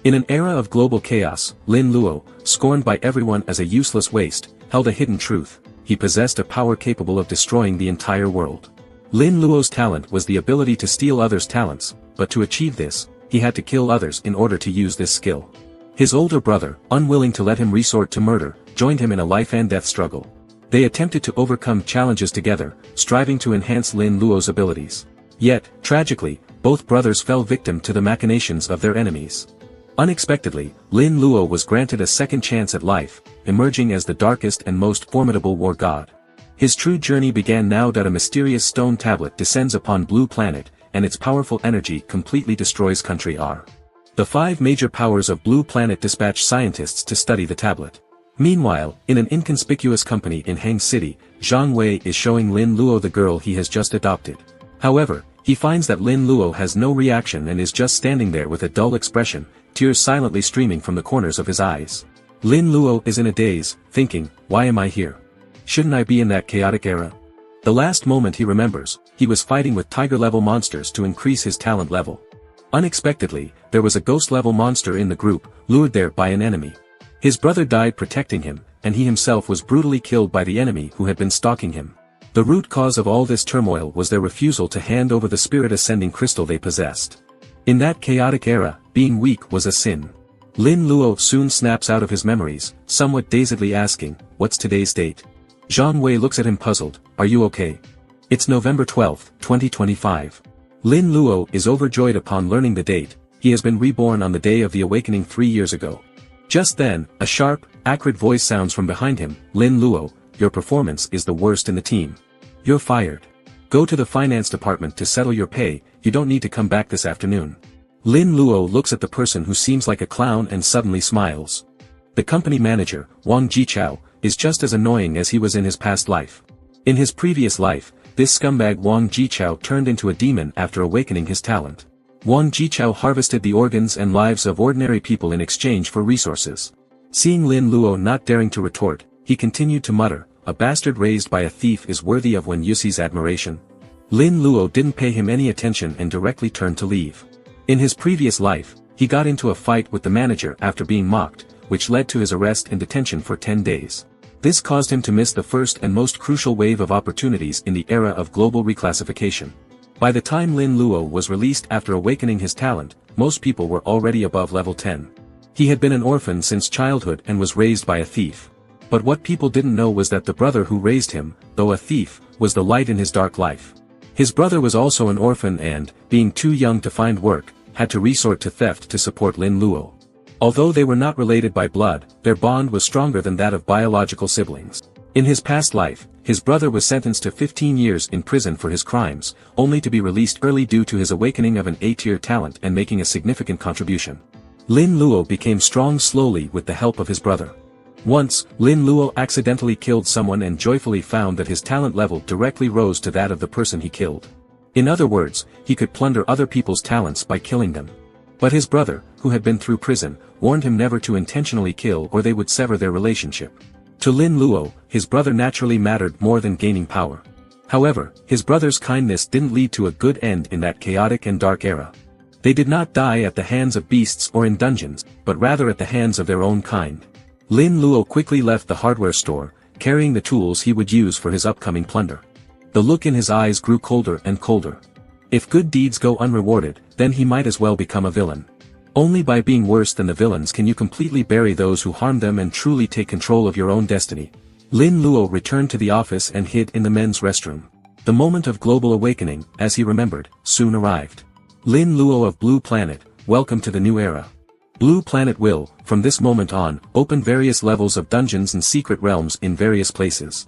In an era of global chaos, Lin Luo, scorned by everyone as a useless waste, held a hidden truth: he possessed a power capable of destroying the entire world. Lin Luo's talent was the ability to steal others' talents, but to achieve this, he had to kill others in order to use this skill. His older brother, unwilling to let him resort to murder, joined him in a life-and-death struggle. They attempted to overcome challenges together, striving to enhance Lin Luo's abilities. Yet, tragically, both brothers fell victim to the machinations of their enemies. Unexpectedly, Lin Luo was granted a second chance at life, emerging as the darkest and most formidable war god. His true journey began now that a mysterious stone tablet descends upon Blue Planet, and its powerful energy completely destroys Country R. The 5 major powers of Blue Planet dispatch scientists to study the tablet. Meanwhile, in an inconspicuous company in Hang City, Zhang Wei is showing Lin Luo the girl he has just adopted. However, he finds that Lin Luo has no reaction and is just standing there with a dull expression, tears silently streaming from the corners of his eyes. Lin Luo is in a daze, thinking, why am I here? Shouldn't I be in that chaotic era? The last moment he remembers, he was fighting with tiger-level monsters to increase his talent level. Unexpectedly, there was a ghost-level monster in the group, lured there by an enemy. His brother died protecting him, and he himself was brutally killed by the enemy who had been stalking him. The root cause of all this turmoil was their refusal to hand over the spirit-ascending crystal they possessed. In that chaotic era, being weak was a sin. Lin Luo soon snaps out of his memories, somewhat dazedly asking, what's today's date? Zhang Wei looks at him puzzled, are you okay? It's November 12, 2025. Lin Luo is overjoyed upon learning the date. He has been reborn on the day of the awakening 3 years ago. Just then, a sharp, acrid voice sounds from behind him, Lin Luo, your performance is the worst in the team. You're fired. Go to the finance department to settle your pay, you don't need to come back this afternoon. Lin Luo looks at the person who seems like a clown and suddenly smiles. The company manager, Wang Jichao, is just as annoying as he was in his past life. In his previous life, this scumbag Wang Jichao turned into a demon after awakening his talent. Wang Jichao harvested the organs and lives of ordinary people in exchange for resources. Seeing Lin Luo not daring to retort, he continued to mutter, a bastard raised by a thief is worthy of Wen Yuxi's admiration. Lin Luo didn't pay him any attention and directly turned to leave. In his previous life, he got into a fight with the manager after being mocked, which led to his arrest and detention for 10 days. This caused him to miss the first and most crucial wave of opportunities in the era of global reclassification. By the time Lin Luo was released after awakening his talent, most people were already above level 10. He had been an orphan since childhood and was raised by a thief. But what people didn't know was that the brother who raised him, though a thief, was the light in his dark life. His brother was also an orphan and, being too young to find work, had to resort to theft to support Lin Luo. Although they were not related by blood, their bond was stronger than that of biological siblings. In his past life, his brother was sentenced to 15 years in prison for his crimes, only to be released early due to his awakening of an A-tier talent and making a significant contribution. Lin Luo became strong slowly with the help of his brother. Once, Lin Luo accidentally killed someone and joyfully found that his talent level directly rose to that of the person he killed. In other words, he could plunder other people's talents by killing them. But his brother, who had been through prison, warned him never to intentionally kill or they would sever their relationship. To Lin Luo, his brother naturally mattered more than gaining power. However, his brother's kindness didn't lead to a good end in that chaotic and dark era. They did not die at the hands of beasts or in dungeons, but rather at the hands of their own kind. Lin Luo quickly left the hardware store, carrying the tools he would use for his upcoming plunder. The look in his eyes grew colder and colder. If good deeds go unrewarded, then he might as well become a villain. Only by being worse than the villains can you completely bury those who harm them and truly take control of your own destiny. Lin Luo returned to the office and hid in the men's restroom. The moment of global awakening, as he remembered, soon arrived. Lin Luo of Blue Planet, welcome to the new era. Blue Planet will, from this moment on, open various levels of dungeons and secret realms in various places.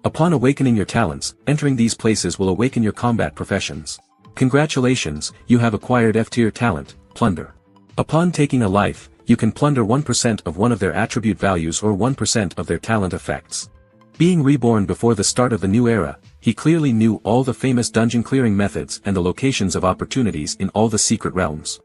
Upon awakening your talents, entering these places will awaken your combat professions. Congratulations, you have acquired F-tier talent, Plunder. Upon taking a life, you can plunder 1% of one of their attribute values or 1% of their talent effects. Being reborn before the start of the new era, he clearly knew all the famous dungeon clearing methods and the locations of opportunities in all the secret realms.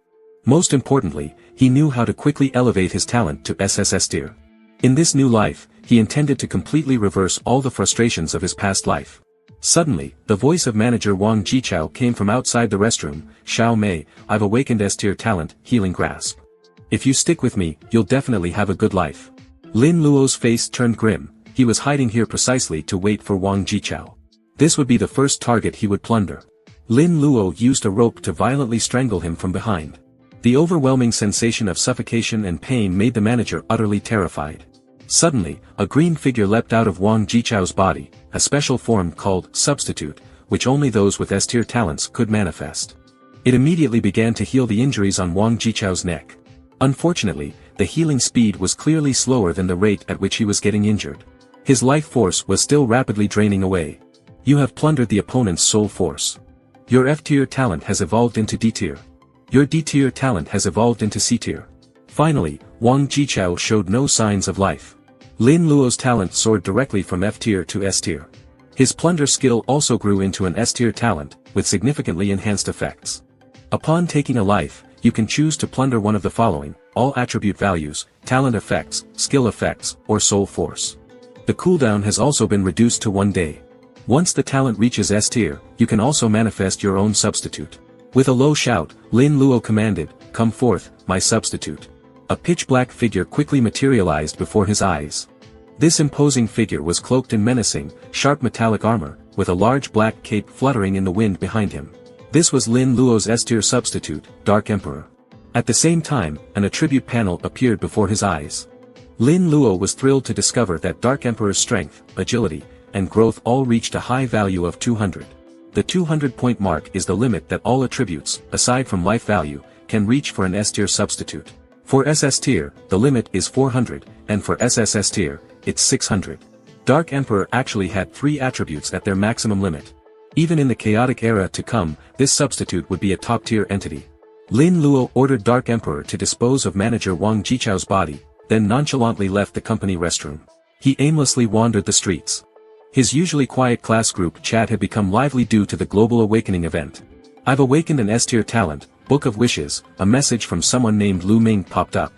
Most importantly, he knew how to quickly elevate his talent to SSS tier. In this new life, he intended to completely reverse all the frustrations of his past life. Suddenly, the voice of manager Wang Jichao came from outside the restroom, Xiao Mei, I've awakened S-tier talent, Healing Grasp. If you stick with me, you'll definitely have a good life. Lin Luo's face turned grim. He was hiding here precisely to wait for Wang Jichao. This would be the first target he would plunder. Lin Luo used a rope to violently strangle him from behind. The overwhelming sensation of suffocation and pain made the manager utterly terrified. Suddenly, a green figure leapt out of Wang Jichao's body, a special form called substitute, which only those with S-tier talents could manifest. It immediately began to heal the injuries on Wang Jichao's neck. Unfortunately, the healing speed was clearly slower than the rate at which he was getting injured. His life force was still rapidly draining away. You have plundered the opponent's soul force. Your F-tier talent has evolved into D-tier. Your D-tier talent has evolved into C-tier. Finally, Wang Jichao showed no signs of life. Lin Luo's talent soared directly from F-tier to S-tier. His plunder skill also grew into an S-tier talent, with significantly enhanced effects. Upon taking a life, you can choose to plunder one of the following: all attribute values, talent effects, skill effects, or soul force. The cooldown has also been reduced to 1 day. Once the talent reaches S-tier, you can also manifest your own substitute. With a low shout, Lin Luo commanded, "Come forth, my substitute." A pitch-black figure quickly materialized before his eyes. This imposing figure was cloaked in menacing, sharp metallic armor, with a large black cape fluttering in the wind behind him. This was Lin Luo's S-tier substitute, Dark Emperor. At the same time, an attribute panel appeared before his eyes. Lin Luo was thrilled to discover that Dark Emperor's strength, agility, and growth all reached a high value of 200. The 200-point mark is the limit that all attributes, aside from life value, can reach for an S-tier substitute. For SS tier, the limit is 400, and for SSS tier, it's 600. Dark Emperor actually had 3 attributes at their maximum limit. Even in the chaotic era to come, this substitute would be a top-tier entity. Lin Luo ordered Dark Emperor to dispose of manager Wang Jichao's body, then nonchalantly left the company restroom. He aimlessly wandered the streets. His usually quiet class group chat had become lively due to the Global Awakening event. "I've awakened an S-tier talent, Book of Wishes," a message from someone named Lu Ming popped up.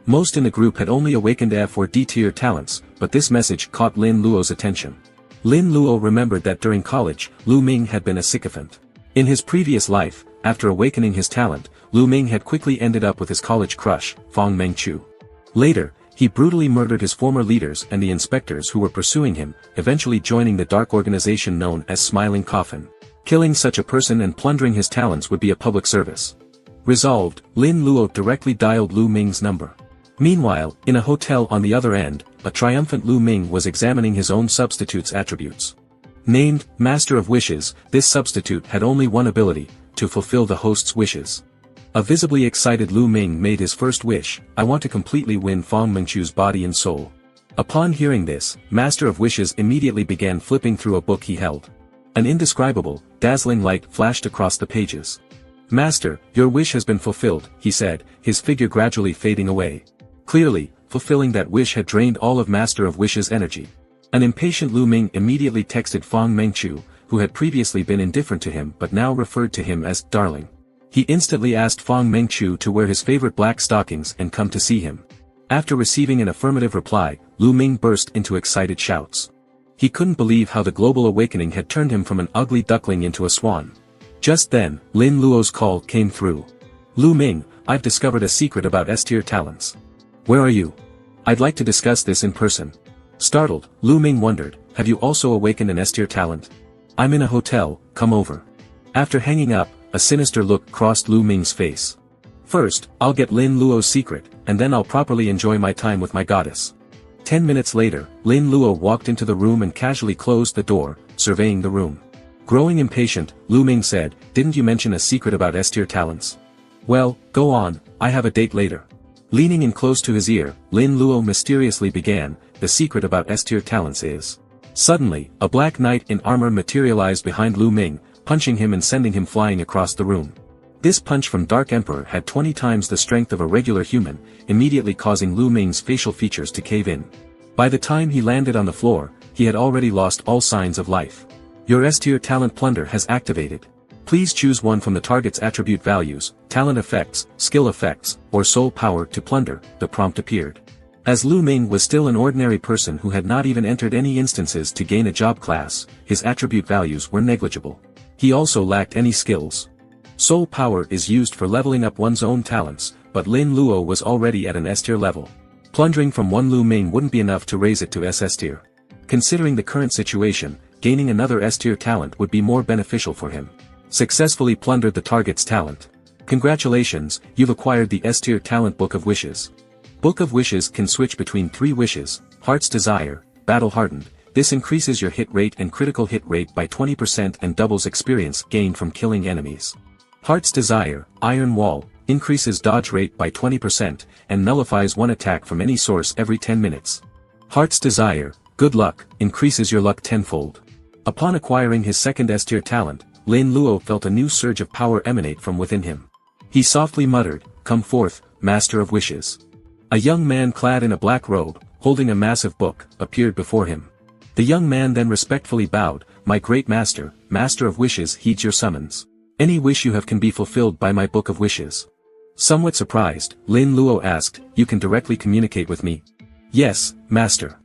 Most in the group had only awakened F or D-tier talents, but this message caught Lin Luo's attention. Lin Luo remembered that during college, Lu Ming had been a sycophant. In his previous life, after awakening his talent, Lu Ming had quickly ended up with his college crush, Fang Mengqiu. Later, he brutally murdered his former leaders and the inspectors who were pursuing him, eventually joining the dark organization known as Smiling Coffin. Killing such a person and plundering his talents would be a public service. Resolved, Lin Luo directly dialed Lu Ming's number. Meanwhile, in a hotel on the other end, a triumphant Lu Ming was examining his own substitute's attributes. Named Master of Wishes, this substitute had only one ability: to fulfill the host's wishes. A visibly excited Lu Ming made his first wish: "I want to completely win Fang Mengqiu's body and soul." Upon hearing this, Master of Wishes immediately began flipping through a book he held. An indescribable, dazzling light flashed across the pages. "Master, your wish has been fulfilled," he said, his figure gradually fading away. Clearly, fulfilling that wish had drained all of Master of Wishes' energy. An impatient Lu Ming immediately texted Fang Mengqiu, who had previously been indifferent to him but now referred to him as "darling." He instantly asked Fang Mengqiu to wear his favorite black stockings and come to see him. After receiving an affirmative reply, Lu Ming burst into excited shouts. He couldn't believe how the Global Awakening had turned him from an ugly duckling into a swan. Just then, Lin Luo's call came through. "Lu Ming, I've discovered a secret about S-tier talents. Where are you? I'd like to discuss this in person." Startled, Lu Ming wondered, "Have you also awakened an S-tier talent?" "I'm in a hotel, come over." After hanging up, a sinister look crossed Lu Ming's face. "First, I'll get Lin Luo's secret, and then I'll properly enjoy my time with my goddess." 10 minutes later, Lin Luo walked into the room and casually closed the door, surveying the room. Growing impatient, Lu Ming said, "Didn't you mention a secret about S-tier talents?" "Well, go on, I have a date later." Leaning in close to his ear, Lin Luo mysteriously began, "The secret about S-tier talents is..." Suddenly, a black knight in armor materialized behind Lu Ming, punching him and sending him flying across the room. This punch from Dark Emperor had 20 times the strength of a regular human, immediately causing Lu Ming's facial features to cave in. By the time he landed on the floor, he had already lost all signs of life. "Your S-tier talent Plunder has activated. Please choose one from the target's attribute values, talent effects, skill effects, or soul power to plunder," the prompt appeared. As Lu Ming was still an ordinary person who had not even entered any instances to gain a job class, his attribute values were negligible. He also lacked any skills. Soul power is used for leveling up one's own talents, but Lin Luo was already at an S tier level. Plundering from one Lu main wouldn't be enough to raise it to SS tier. Considering the current situation, gaining another S tier talent would be more beneficial for him. Successfully plundered the target's talent. Congratulations, you've acquired the S tier talent Book of Wishes. Book of Wishes can switch between 3 wishes, Heart's Desire, Battle Hardened. This increases your hit rate and critical hit rate by 20% and doubles experience gained from killing enemies. Heart's Desire, Iron Wall, increases dodge rate by 20% and nullifies one attack from any source every 10 minutes. Heart's Desire, Good Luck, increases your luck tenfold. Upon acquiring his second S tier talent, Lin Luo felt a new surge of power emanate from within him. He softly muttered, "Come forth, Master of Wishes." A young man clad in a black robe, holding a massive book, appeared before him. The young man then respectfully bowed, "My great master, Master of Wishes heeds your summons. Any wish you have can be fulfilled by my Book of Wishes." Somewhat surprised, Lin Luo asked, "You can directly communicate with me?" "Yes, Master.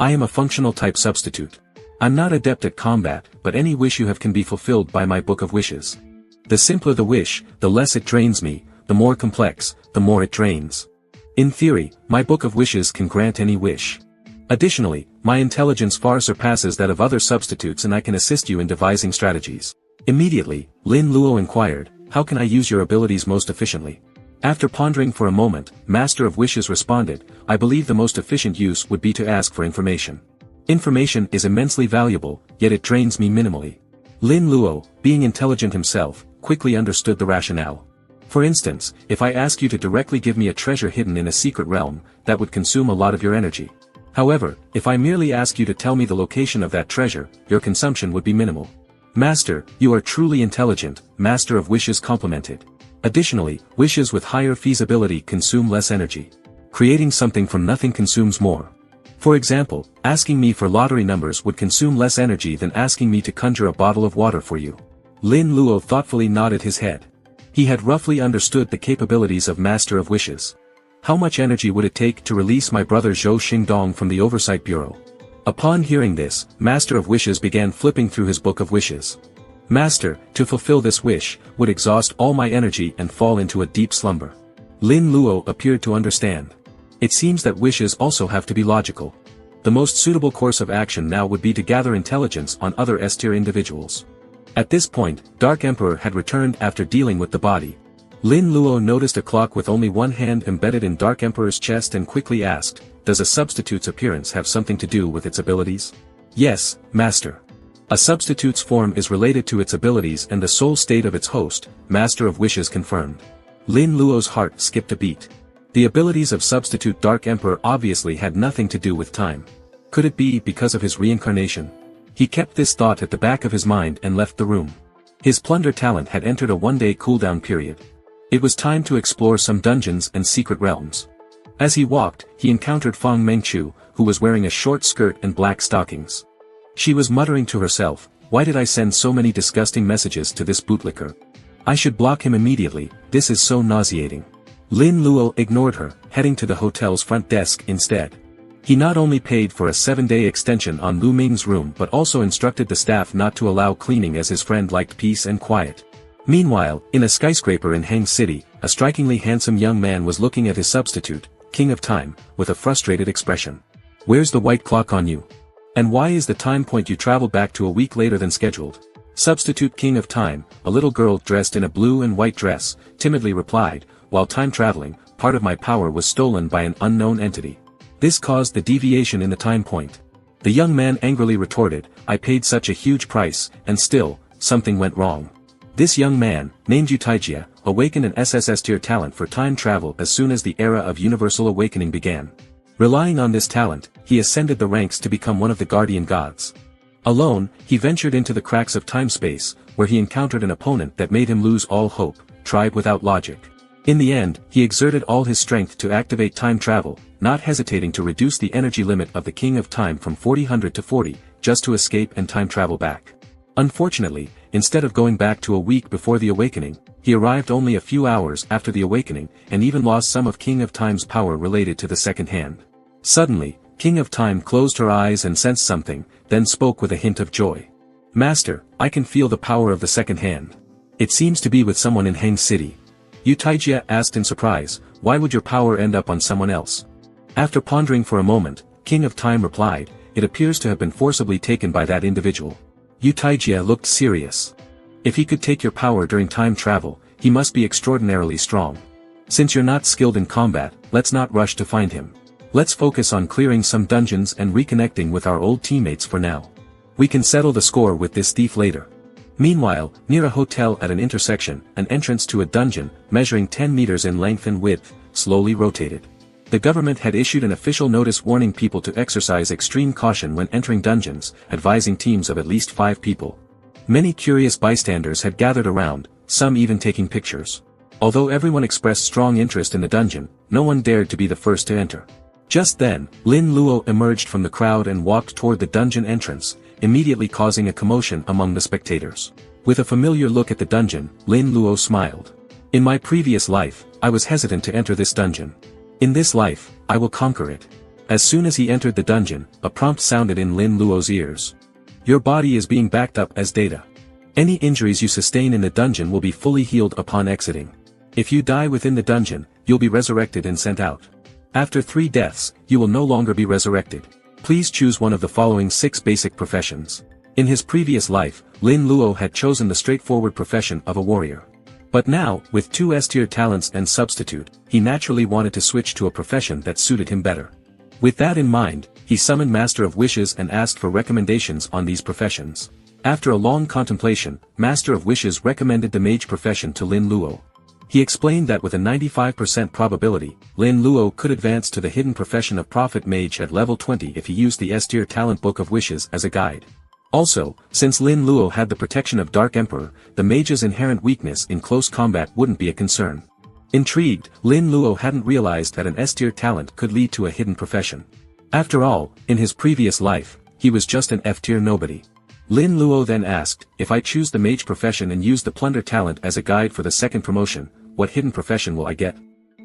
I am a functional type substitute. I'm not adept at combat, but any wish you have can be fulfilled by my Book of Wishes. The simpler the wish, the less it drains me, the more complex, the more it drains. In theory, my Book of Wishes can grant any wish. Additionally, my intelligence far surpasses that of other substitutes and I can assist you in devising strategies." Immediately, Lin Luo inquired, "How can I use your abilities most efficiently?" After pondering for a moment, Master of Wishes responded, "I believe the most efficient use would be to ask for information. Information is immensely valuable, yet it drains me minimally." Lin Luo, being intelligent himself, quickly understood the rationale. "For instance, if I ask you to directly give me a treasure hidden in a secret realm, that would consume a lot of your energy. However, if I merely ask you to tell me the location of that treasure, your consumption would be minimal." "Master, you are truly intelligent," Master of Wishes complimented. Additionally, wishes with higher feasibility consume less energy. Creating something from nothing consumes more. For example, asking me for lottery numbers would consume less energy than asking me to conjure a bottle of water for you. Lin Luo thoughtfully nodded his head. He had roughly understood the capabilities of Master of Wishes. How much energy would it take to release my brother Zhou Xingdong from the Oversight Bureau? Upon hearing this, Master of Wishes began flipping through his Book of Wishes. "Master, to fulfill this wish, would exhaust all my energy and fall into a deep slumber." Lin Luo appeared to understand. It seems that wishes also have to be logical. The most suitable course of action now would be to gather intelligence on other S-tier individuals. At this point, Dark Emperor had returned after dealing with the body. Lin Luo noticed a clock with only one hand embedded in Dark Emperor's chest and quickly asked, "Does a substitute's appearance have something to do with its abilities?" "Yes, Master. A substitute's form is related to its abilities and the soul state of its host," Master of Wishes confirmed. Lin Luo's heart skipped a beat. The abilities of substitute Dark Emperor obviously had nothing to do with time. Could it be because of his reincarnation? He kept this thought at the back of his mind and left the room. His Plunder talent had entered a one-day cooldown period. It was time to explore some dungeons and secret realms. As he walked, he encountered Fang Mengchu, who was wearing a short skirt and black stockings. She was muttering to herself, "Why did I send so many disgusting messages to this bootlicker? I should block him immediately, this is so nauseating." Lin Luo ignored her, heading to the hotel's front desk instead. He not only paid for a 7-day extension on Lu Ming's room but also instructed the staff not to allow cleaning as his friend liked peace and quiet. Meanwhile, in a skyscraper in Hang City, a strikingly handsome young man was looking at his substitute, King of Time, with a frustrated expression. "Where's the white clock on you? And why is the time point you traveled back to a week later than scheduled?" Substitute King of Time, a little girl dressed in a blue and white dress, timidly replied, "While time traveling, part of my power was stolen by an unknown entity. This caused the deviation in the time point." The young man angrily retorted, "I paid such a huge price, and still, something went wrong." This young man, named Utaijia, awakened an SSS tier talent for time travel as soon as the era of Universal Awakening began. Relying on this talent, he ascended the ranks to become one of the guardian gods. Alone, he ventured into the cracks of time-space, where he encountered an opponent that made him lose all hope, tried without logic. In the end, he exerted all his strength to activate time travel, not hesitating to reduce the energy limit of the King of Time from 4000 to 40, just to escape and time travel back. Unfortunately, instead of going back to a week before the awakening, he arrived only a few hours after the awakening, and even lost some of King of Time's power related to the second hand. Suddenly, King of Time closed her eyes and sensed something, then spoke with a hint of joy. "Master, I can feel the power of the second hand. It seems to be with someone in Hang City." Utaijia asked in surprise, why would your power end up on someone else? After pondering for a moment, King of Time replied, it appears to have been forcibly taken by that individual. Yu Taijia looked serious. If he could take your power during time travel, he must be extraordinarily strong. Since you're not skilled in combat, let's not rush to find him. Let's focus on clearing some dungeons and reconnecting with our old teammates for now. We can settle the score with this thief later. Meanwhile, near a hotel at an intersection, an entrance to a dungeon, measuring 10 meters in length and width, slowly rotated. The government had issued an official notice warning people to exercise extreme caution when entering dungeons, advising teams of at least 5 people. Many curious bystanders had gathered around, some even taking pictures. Although everyone expressed strong interest in the dungeon, no one dared to be the first to enter. Just then, Lin Luo emerged from the crowd and walked toward the dungeon entrance, immediately causing a commotion among the spectators. With a familiar look at the dungeon, Lin Luo smiled. In my previous life, I was hesitant to enter this dungeon. In this life, I will conquer it. As soon as he entered the dungeon, a prompt sounded in Lin Luo's ears. Your body is being backed up as data. Any injuries you sustain in the dungeon will be fully healed upon exiting. If you die within the dungeon, you'll be resurrected and sent out. After 3 deaths, you will no longer be resurrected. Please choose one of the following 6 basic professions. In his previous life, Lin Luo had chosen the straightforward profession of a warrior. But now, with 2 S-tier talents and substitute, he naturally wanted to switch to a profession that suited him better. With that in mind, he summoned Master of Wishes and asked for recommendations on these professions. After a long contemplation, Master of Wishes recommended the mage profession to Lin Luo. He explained that with a 95% probability, Lin Luo could advance to the hidden profession of Prophet Mage at level 20 if he used the S-tier talent Book of Wishes as a guide. Also, since Lin Luo had the protection of Dark Emperor, the mage's inherent weakness in close combat wouldn't be a concern. Intrigued, Lin Luo hadn't realized that an S-tier talent could lead to a hidden profession. After all, in his previous life, he was just an F-tier nobody. Lin Luo then asked, if I choose the mage profession and use the Plunder talent as a guide for the second promotion, what hidden profession will I get?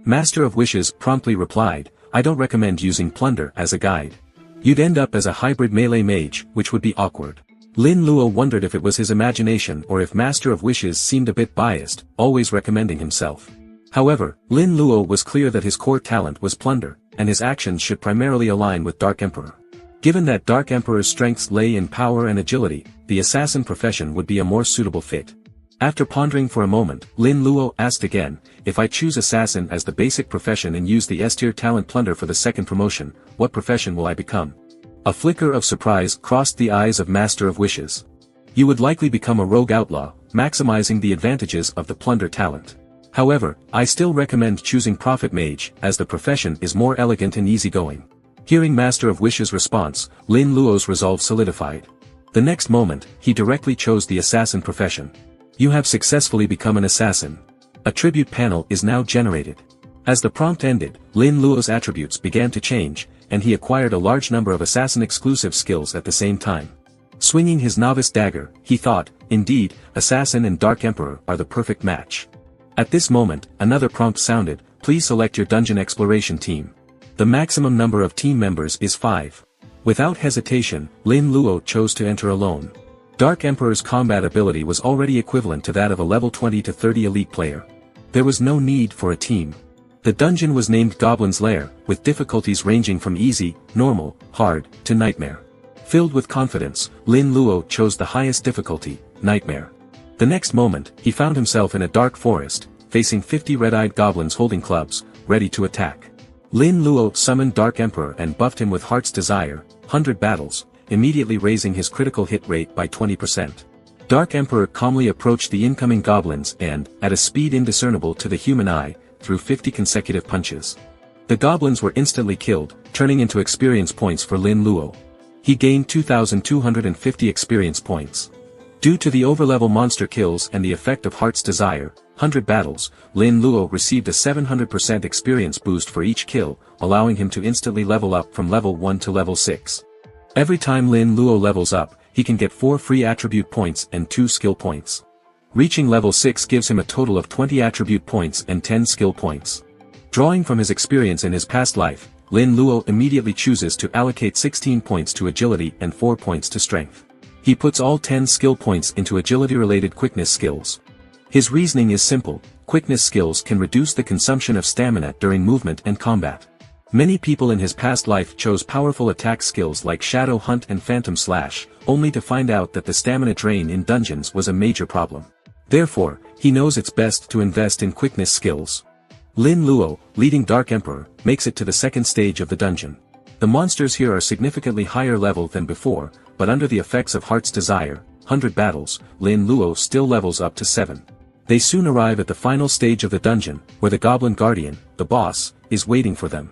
Master of Wishes promptly replied, I don't recommend using Plunder as a guide. You'd end up as a hybrid melee mage, which would be awkward. Lin Luo wondered if it was his imagination or if Master of Wishes seemed a bit biased, always recommending himself. However, Lin Luo was clear that his core talent was Plunder, and his actions should primarily align with Dark Emperor. Given that Dark Emperor's strengths lay in power and agility, the assassin profession would be a more suitable fit. After pondering for a moment, Lin Luo asked again, if I choose assassin as the basic profession and use the S-tier talent Plunder for the second promotion, what profession will I become? A flicker of surprise crossed the eyes of Master of Wishes. You would likely become a rogue outlaw, maximizing the advantages of the Plunder talent. However, I still recommend choosing Prophet Mage, as the profession is more elegant and easygoing. Hearing Master of Wishes' response, Lin Luo's resolve solidified. The next moment, he directly chose the assassin profession. You have successfully become an assassin. A tribute panel is now generated. As the prompt ended, Lin Luo's attributes began to change, and he acquired a large number of assassin-exclusive skills at the same time. Swinging his novice dagger, he thought, indeed, Assassin and Dark Emperor are the perfect match. At this moment, another prompt sounded, please select your dungeon exploration team. The maximum number of team members is 5. Without hesitation, Lin Luo chose to enter alone. Dark Emperor's combat ability was already equivalent to that of a level 20 to 30 elite player. There was no need for a team. The dungeon was named Goblin's Lair, with difficulties ranging from easy, normal, hard, to nightmare. Filled with confidence, Lin Luo chose the highest difficulty, Nightmare. The next moment, he found himself in a dark forest, facing 50 red-eyed goblins holding clubs, ready to attack. Lin Luo summoned Dark Emperor and buffed him with Heart's Desire, 100 battles, immediately raising his critical hit rate by 20%. Dark Emperor calmly approached the incoming goblins and, at a speed indiscernible to the human eye, threw 50 consecutive punches. The goblins were instantly killed, turning into experience points for Lin Luo. He gained 2,250 experience points. Due to the overlevel monster kills and the effect of Heart's Desire, 100 battles, Lin Luo received a 700% experience boost for each kill, allowing him to instantly level up from level 1 to level 6. Every time Lin Luo levels up, he can get 4 free attribute points and 2 skill points. Reaching level 6 gives him a total of 20 attribute points and 10 skill points. Drawing from his experience in his past life, Lin Luo immediately chooses to allocate 16 points to agility and 4 points to strength. He puts all 10 skill points into agility-related quickness skills. His reasoning is simple: quickness skills can reduce the consumption of stamina during movement and combat. Many people in his past life chose powerful attack skills like Shadow Hunt and Phantom Slash, only to find out that the stamina drain in dungeons was a major problem. Therefore, he knows it's best to invest in quickness skills. Lin Luo, leading Dark Emperor, makes it to the second stage of the dungeon. The monsters here are significantly higher level than before, but under the effects of Heart's Desire, 100 battles, Lin Luo still levels up to 7. They soon arrive at the final stage of the dungeon, where the Goblin Guardian, the boss, is waiting for them.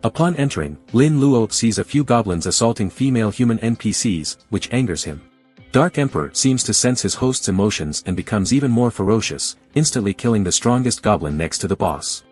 Upon entering, Lin Luo sees a few goblins assaulting female human NPCs, which angers him. Dark Emperor seems to sense his host's emotions and becomes even more ferocious, instantly killing the strongest goblin next to the boss.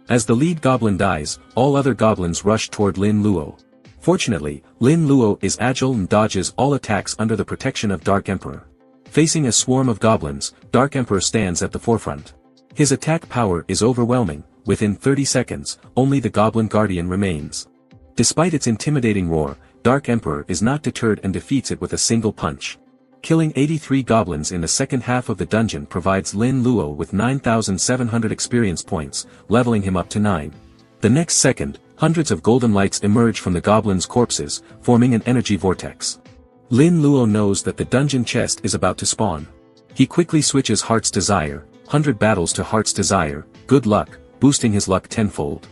As the lead goblin dies, all other goblins rush toward Lin Luo. Fortunately, Lin Luo is agile and dodges all attacks under the protection of Dark Emperor. Facing a swarm of goblins, Dark Emperor stands at the forefront. His attack power is overwhelming. Within 30 seconds, only the Goblin Guardian remains. Despite its intimidating roar, Dark Emperor is not deterred and defeats it with a single punch. Killing 83 goblins in the second half of the dungeon provides Lin Luo with 9,700 experience points, leveling him up to 9. The next second, hundreds of golden lights emerge from the goblins' corpses, forming an energy vortex. Lin Luo knows that the dungeon chest is about to spawn. He quickly switches Heart's Desire, 100 battles to Heart's Desire, good luck, boosting his luck tenfold.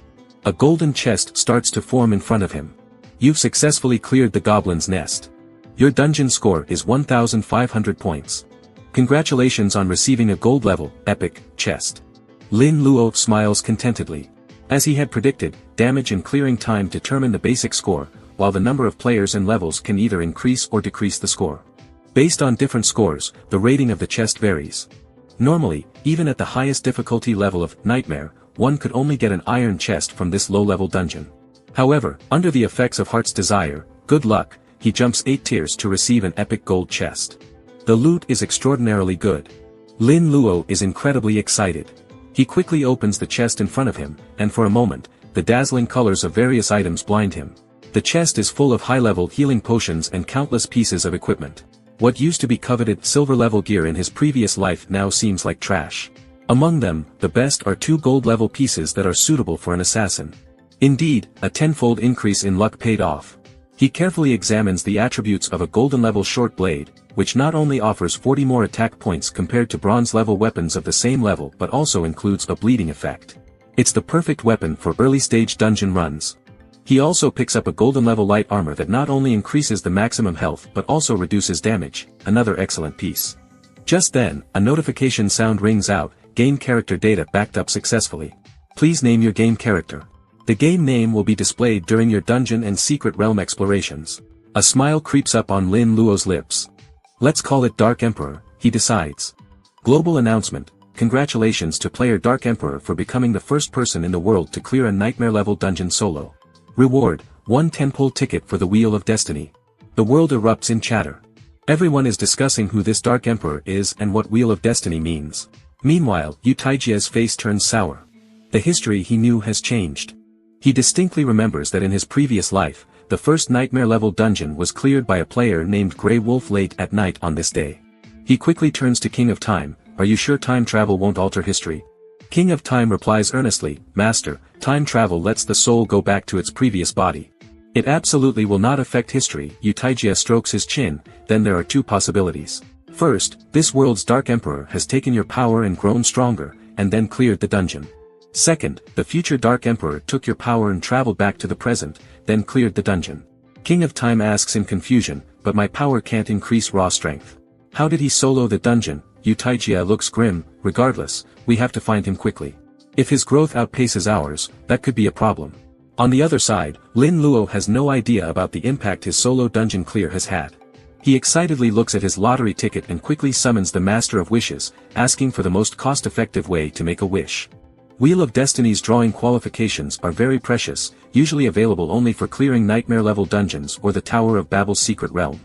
A golden chest starts to form in front of him. You've successfully cleared the goblin's nest. Your dungeon score is 1,500 points. Congratulations on receiving a gold level, epic, chest. Lin Luo smiles contentedly. As he had predicted, damage and clearing time determine the basic score, while the number of players and levels can either increase or decrease the score. Based on different scores, the rating of the chest varies. Normally, even at the highest difficulty level of Nightmare, one could only get an iron chest from this low-level dungeon. However, under the effects of Heart's Desire, good luck, he jumps 8 tiers to receive an epic gold chest. The loot is extraordinarily good. Lin Luo is incredibly excited. He quickly opens the chest in front of him, and for a moment, the dazzling colors of various items blind him. The chest is full of high-level healing potions and countless pieces of equipment. What used to be coveted silver-level gear in his previous life now seems like trash. Among them, the best are 2 gold-level pieces that are suitable for an assassin. Indeed, a tenfold increase in luck paid off. He carefully examines the attributes of a golden-level short blade, which not only offers 40 more attack points compared to bronze-level weapons of the same level but also includes a bleeding effect. It's the perfect weapon for early-stage dungeon runs. He also picks up a golden-level light armor that not only increases the maximum health but also reduces damage, another excellent piece. Just then, a notification sound rings out. Game character data backed up successfully. Please name your game character. The game name will be displayed during your dungeon and secret realm explorations. A smile creeps up on Lin Luo's lips. Let's call it Dark Emperor, he decides. Global announcement: congratulations to player Dark Emperor for becoming the first person in the world to clear a nightmare-level dungeon solo. Reward: 1 10-pole ticket for the Wheel of Destiny. The world erupts in chatter. Everyone is discussing who this Dark Emperor is and what Wheel of Destiny means. Meanwhile, Yu Taijia's face turns sour. The history he knew has changed. He distinctly remembers that in his previous life, the first nightmare-level dungeon was cleared by a player named Grey Wolf late at night on this day. He quickly turns to King of Time. Are you sure time travel won't alter history? King of Time replies earnestly, Master, time travel lets the soul go back to its previous body. It absolutely will not affect history. Yu Taijia strokes his chin. Then there are 2 possibilities. First, this world's Dark Emperor has taken your power and grown stronger, and then cleared the dungeon. Second, the future Dark Emperor took your power and traveled back to the present, then cleared the dungeon. King of Time asks in confusion, but my power can't increase raw strength. How did he solo the dungeon? Yu Taijia looks grim. Regardless, we have to find him quickly. If his growth outpaces ours, that could be a problem. On the other side, Lin Luo has no idea about the impact his solo dungeon clear has had. He excitedly looks at his lottery ticket and quickly summons the Master of Wishes, asking for the most cost-effective way to make a wish. Wheel of Destiny's drawing qualifications are very precious, usually available only for clearing nightmare-level dungeons or the Tower of Babel's secret realm.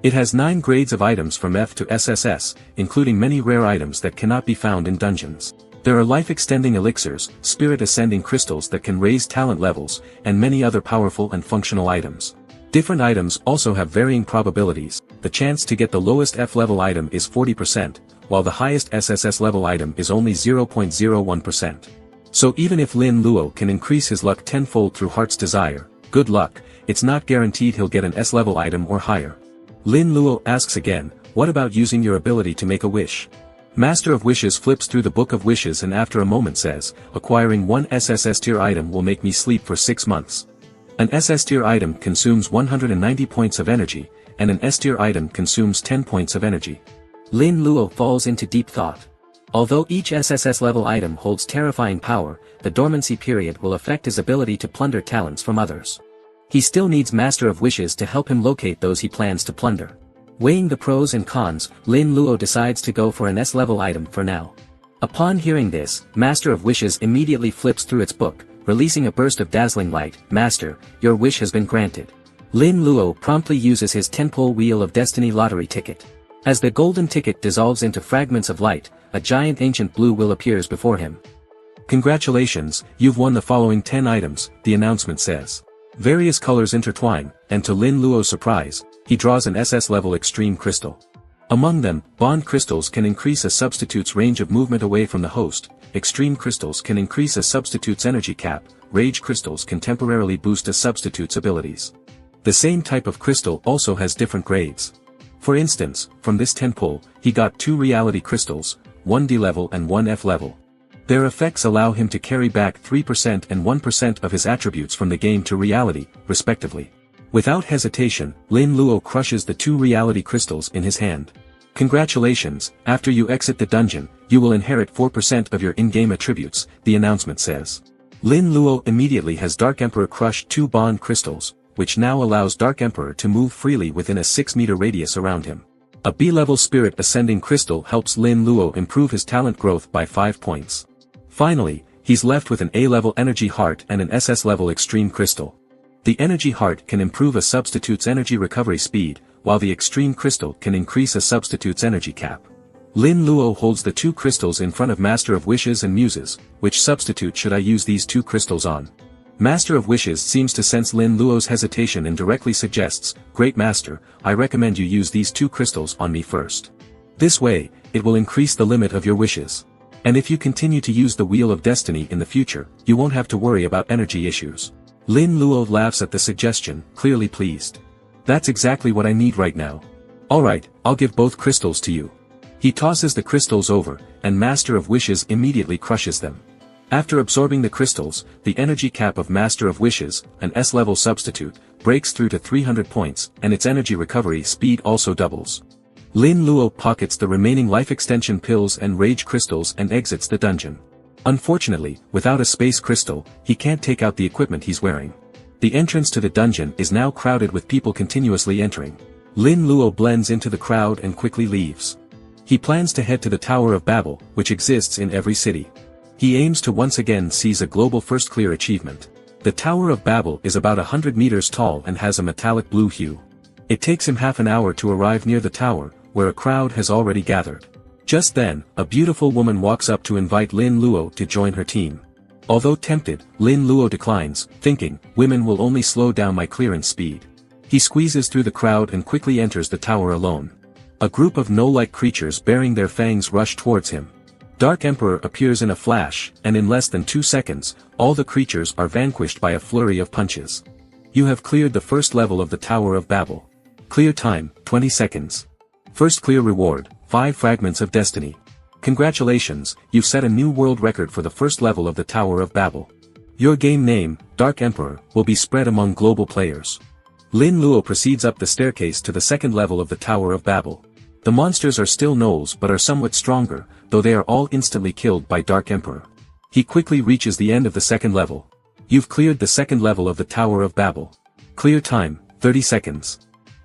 It has 9 grades of items from F to SSS, including many rare items that cannot be found in dungeons. There are life-extending elixirs, spirit-ascending crystals that can raise talent levels, and many other powerful and functional items. Different items also have varying probabilities. The chance to get the lowest F-level item is 40%, while the highest SSS level item is only 0.01%. So even if Lin Luo can increase his luck tenfold through Heart's Desire, good luck, it's not guaranteed he'll get an S level item or higher. Lin Luo asks again, what about using your ability to make a wish? Master of Wishes flips through the Book of Wishes and after a moment says, acquiring one SSS tier item will make me sleep for 6 months. An SS tier item consumes 190 points of energy, and an S tier item consumes 10 points of energy. Lin Luo falls into deep thought. Although each SSS level item holds terrifying power, the dormancy period will affect his ability to plunder talents from others. He still needs Master of Wishes to help him locate those he plans to plunder. Weighing the pros and cons, Lin Luo decides to go for an S-level item for now. Upon hearing this, Master of Wishes immediately flips through its book, releasing a burst of dazzling light. Master, your wish has been granted. Lin Luo promptly uses his 10-pole Wheel of Destiny lottery ticket. As the golden ticket dissolves into fragments of light, a giant ancient blue wheel appears before him. Congratulations, you've won the following 10 items, the announcement says. Various colors intertwine, and to Lin Luo's surprise, he draws an SS level extreme crystal. Among them, bond crystals can increase a substitute's range of movement away from the host, extreme crystals can increase a substitute's energy cap, rage crystals can temporarily boost a substitute's abilities. The same type of crystal also has different grades. For instance, from this 10 pull, he got 2 reality crystals, 1 D level and 1 F level. Their effects allow him to carry back 3% and 1% of his attributes from the game to reality, respectively. Without hesitation, Lin Luo crushes the 2 reality crystals in his hand. Congratulations, after you exit the dungeon, you will inherit 4% of your in-game attributes, the announcement says. Lin Luo immediately has Dark Emperor crush 2 bond crystals, which now allows Dark Emperor to move freely within a 6-meter radius around him. A B-level Spirit Ascending Crystal helps Lin Luo improve his talent growth by 5 points. Finally, he's left with an A-level Energy Heart and an SS-level Extreme Crystal. The Energy Heart can improve a substitute's energy recovery speed, while the Extreme Crystal can increase a substitute's energy cap. Lin Luo holds the 2 crystals in front of Master of Wishes and muses, which substitute should I use these 2 crystals on? Master of Wishes seems to sense Lin Luo's hesitation and directly suggests, Great Master, I recommend you use these 2 crystals on me first. This way, it will increase the limit of your wishes. And if you continue to use the Wheel of Destiny in the future, you won't have to worry about energy issues. Lin Luo laughs at the suggestion, clearly pleased. That's exactly what I need right now. Alright, I'll give both crystals to you. He tosses the crystals over, and Master of Wishes immediately crushes them. After absorbing the crystals, the energy cap of Master of Wishes, an S-level substitute, breaks through to 300 points, and its energy recovery speed also doubles. Lin Luo pockets the remaining life extension pills and rage crystals and exits the dungeon. Unfortunately, without a space crystal, he can't take out the equipment he's wearing. The entrance to the dungeon is now crowded with people continuously entering. Lin Luo blends into the crowd and quickly leaves. He plans to head to the Tower of Babel, which exists in every city. He aims to once again seize a global first clear achievement. The Tower of Babel is about 100 meters tall and has a metallic blue hue. It takes him half an hour to arrive near the tower, where a crowd has already gathered. Just then, a beautiful woman walks up to invite Lin Luo to join her team. Although tempted, Lin Luo declines, thinking, women will only slow down my clearance speed. He squeezes through the crowd and quickly enters the tower alone. A group of gnoll-like creatures bearing their fangs rush towards him. Dark Emperor appears in a flash, and in less than 2 seconds, all the creatures are vanquished by a flurry of punches. You have cleared the first level of the Tower of Babel. Clear time, 20 seconds. First clear reward, 5 fragments of destiny. Congratulations, you've set a new world record for the first level of the Tower of Babel. Your game name, Dark Emperor, will be spread among global players. Lin Luo proceeds up the staircase to the second level of the Tower of Babel. The monsters are still gnolls but are somewhat stronger, though they are all instantly killed by Dark Emperor. He quickly reaches the end of the second level. You've cleared the second level of the Tower of Babel. Clear time, 30 seconds.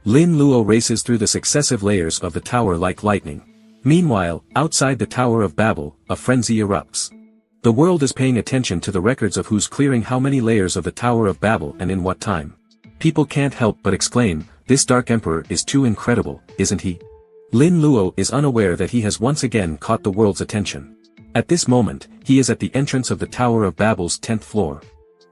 Lin Luo races through the successive layers of the tower like lightning. Meanwhile, outside the Tower of Babel, a frenzy erupts. The world is paying attention to the records of who's clearing how many layers of the Tower of Babel and in what time. People can't help but exclaim, this Dark Emperor is too incredible, isn't he? Lin Luo is unaware that he has once again caught the world's attention. At this moment, he is at the entrance of the Tower of Babel's 10th floor.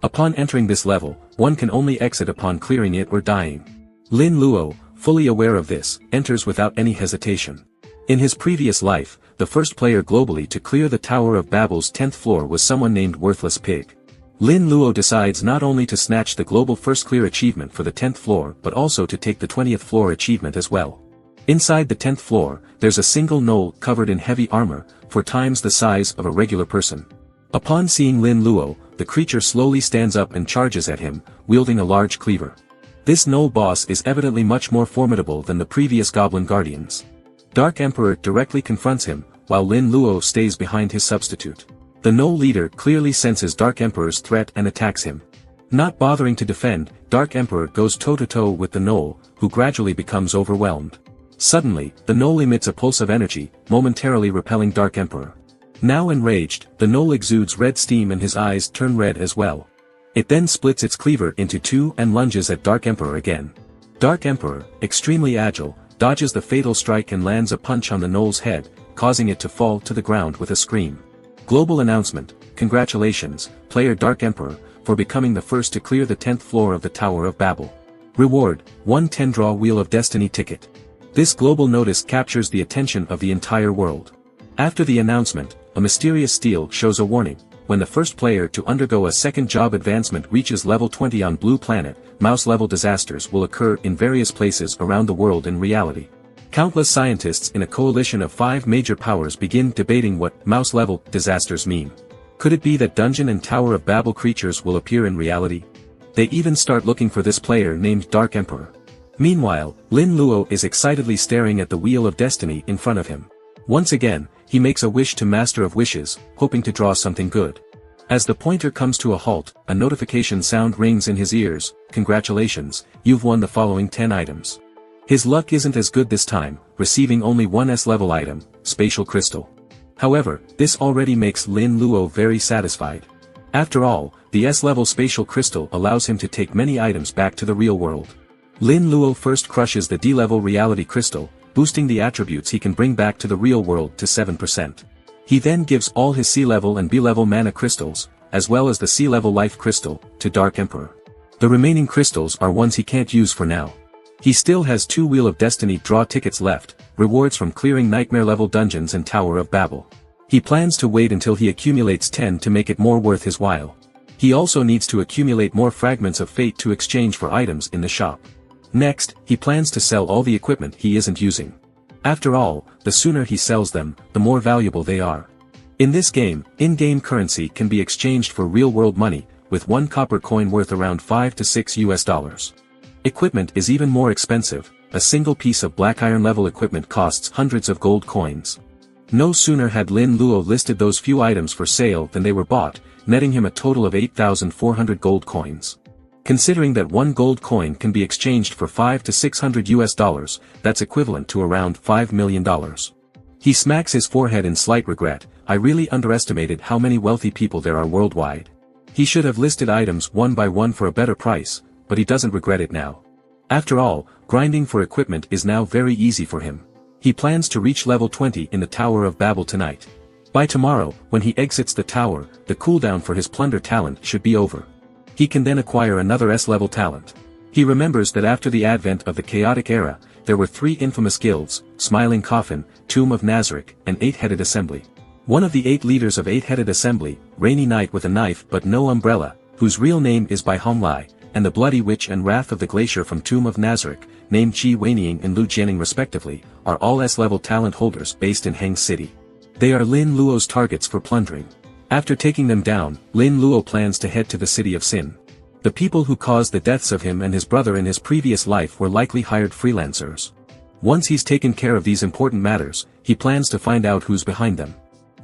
Upon entering this level, one can only exit upon clearing it or dying. Lin Luo, fully aware of this, enters without any hesitation. In his previous life, the first player globally to clear the Tower of Babel's 10th floor was someone named Worthless Pig. Lin Luo decides not only to snatch the global first clear achievement for the 10th floor but also to take the 20th floor achievement as well. Inside the 10th floor, there's a single gnoll covered in heavy armor, 4 times the size of a regular person. Upon seeing Lin Luo, the creature slowly stands up and charges at him, wielding a large cleaver. This gnoll boss is evidently much more formidable than the previous Goblin Guardians. Dark Emperor directly confronts him, while Lin Luo stays behind his substitute. The gnoll leader clearly senses Dark Emperor's threat and attacks him. Not bothering to defend, Dark Emperor goes toe-to-toe with the gnoll, who gradually becomes overwhelmed. Suddenly, the gnoll emits a pulse of energy, momentarily repelling Dark Emperor. Now enraged, the gnoll exudes red steam and his eyes turn red as well. It then splits its cleaver into 2 and lunges at Dark Emperor again. Dark Emperor, extremely agile, dodges the fatal strike and lands a punch on the gnoll's head, causing it to fall to the ground with a scream. Global announcement: congratulations, player Dark Emperor, for becoming the first to clear the 10th floor of the Tower of Babel. Reward: 1 10-draw Wheel of Destiny ticket. This global notice captures the attention of the entire world. After the announcement, a mysterious stele shows a warning: when the first player to undergo a second job advancement reaches level 20 on Blue Planet, mouse-level disasters will occur in various places around the world in reality. Countless scientists in a coalition of 5 major powers begin debating what mouse-level disasters mean. Could it be that Dungeon and Tower of Babel creatures will appear in reality? They even start looking for this player named Dark Emperor. Meanwhile, Lin Luo is excitedly staring at the Wheel of Destiny in front of him. Once again, he makes a wish to Master of Wishes, hoping to draw something good. As the pointer comes to a halt, a notification sound rings in his ears: congratulations, you've won the following 10 items. His luck isn't as good this time, receiving only one S-level item, Spatial Crystal. However, this already makes Lin Luo very satisfied. After all, the S-level Spatial Crystal allows him to take many items back to the real world. Lin Luo first crushes the D-level Reality Crystal, boosting the attributes he can bring back to the real world to 7%. He then gives all his C-level and B-level Mana Crystals, as well as the C-level Life Crystal, to Dark Emperor. The remaining crystals are ones he can't use for now. He still has 2 Wheel of Destiny draw tickets left, rewards from clearing nightmare-level dungeons and Tower of Babel. He plans to wait until he accumulates 10 to make it more worth his while. He also needs to accumulate more Fragments of Fate to exchange for items in the shop. Next, he plans to sell all the equipment he isn't using. After all, the sooner he sells them, the more valuable they are. In this game, in-game currency can be exchanged for real-world money, with 1 copper coin worth around $5 to $6. Equipment is even more expensive. A single piece of black iron level equipment costs hundreds of gold coins. No sooner had Lin Luo listed those few items for sale than they were bought, netting him a total of 8,400 gold coins. Considering that 1 gold coin can be exchanged for $500 to $600, that's equivalent to around $5 million. He smacks his forehead in slight regret. I really underestimated how many wealthy people there are worldwide. He should have listed items one by one for a better price, but he doesn't regret it now. After all, grinding for equipment is now very easy for him. He plans to reach level 20 in the Tower of Babel tonight. By tomorrow, when he exits the tower, the cooldown for his Plunder talent should be over. He can then acquire another S-level talent. He remembers that after the advent of the Chaotic Era, there were 3 infamous guilds: Smiling Coffin, Tomb of Nazarick, and 8-Headed Assembly. One of the 8 leaders of 8-Headed Assembly, Rainy Knight with a knife but no umbrella, whose real name is Bai Honglai, and the Bloody Witch and Wrath of the Glacier from Tomb of Nazarick, named Qi Weining and Lu Jianing respectively, are all S-level talent holders based in Heng City. They are Lin Luo's targets for plundering. After taking them down, Lin Luo plans to head to the City of Sin. The people who caused the deaths of him and his brother in his previous life were likely hired freelancers. Once he's taken care of these important matters, he plans to find out who's behind them.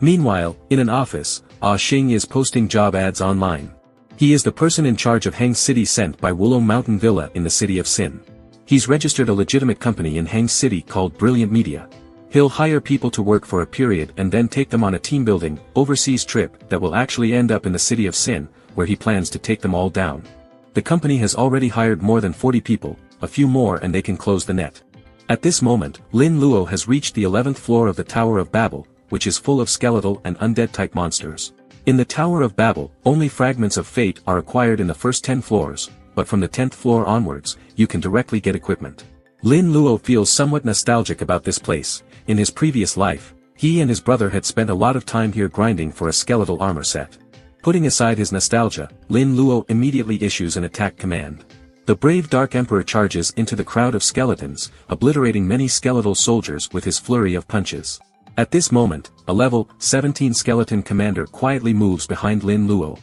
Meanwhile, in an office, Ah Xing is posting job ads online. He is the person in charge of Heng City sent by Wulong Mountain Villa in the City of Sin. He's registered a legitimate company in Heng City called Brilliant Media. He'll hire people to work for a period and then take them on a team-building, overseas trip that will actually end up in the City of Sin, where he plans to take them all down. The company has already hired more than 40 people, a few more and they can close the net. At this moment, Lin Luo has reached the 11th floor of the Tower of Babel, which is full of skeletal and undead-type monsters. In the Tower of Babel, only Fragments of Fate are acquired in the first 10 floors, but from the 10th floor onwards, you can directly get equipment. Lin Luo feels somewhat nostalgic about this place. In his previous life, he and his brother had spent a lot of time here grinding for a skeletal armor set. Putting aside his nostalgia, Lin Luo immediately issues an attack command. The brave Dark Emperor charges into the crowd of skeletons, obliterating many skeletal soldiers with his flurry of punches. At this moment, a level 17 skeleton commander quietly moves behind Lin Luo.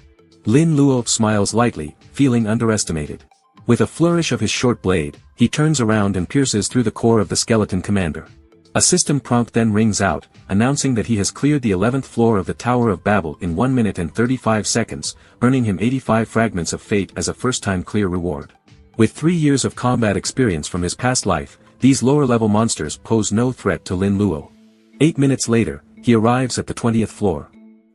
Lin Luo smiles lightly, feeling underestimated. With a flourish of his short blade, he turns around and pierces through the core of the skeleton commander. A system prompt then rings out, announcing that he has cleared the 11th floor of the Tower of Babel in 1 minute and 35 seconds, earning him 85 fragments of fate as a first-time clear reward. With 3 years of combat experience from his past life, these lower-level monsters pose no threat to Lin Luo. 8 minutes later, he arrives at the 20th floor.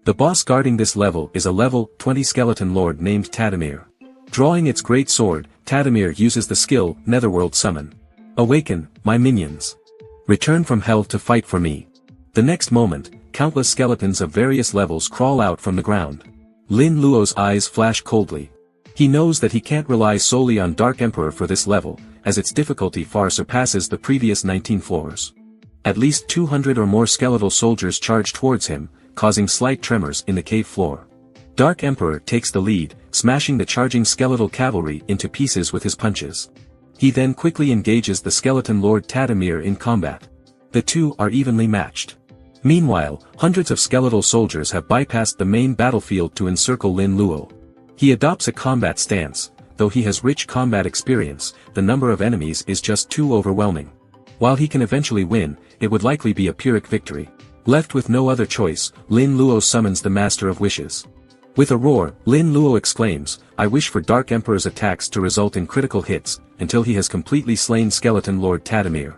The boss guarding this level is a level 20 skeleton lord named Tadamir. Drawing its great sword, Tadamir uses the skill Netherworld Summon. Awaken, my minions. Return from hell to fight for me. The next moment, countless skeletons of various levels crawl out from the ground. Lin Luo's eyes flash coldly. He knows that he can't rely solely on Dark Emperor for this level, as its difficulty far surpasses the previous 19 floors. At least 200 or more skeletal soldiers charge towards him, causing slight tremors in the cave floor. Dark Emperor takes the lead, smashing the charging skeletal cavalry into pieces with his punches. He then quickly engages the skeleton lord Tadamir in combat. The two are evenly matched. Meanwhile, hundreds of skeletal soldiers have bypassed the main battlefield to encircle Lin Luo. He adopts a combat stance. Though he has rich combat experience, the number of enemies is just too overwhelming. While he can eventually win, it would likely be a Pyrrhic victory. Left with no other choice, Lin Luo summons the Master of Wishes. With a roar, Lin Luo exclaims, "I wish for Dark Emperor's attacks to result in critical hits, until he has completely slain Skeleton Lord Tadamir."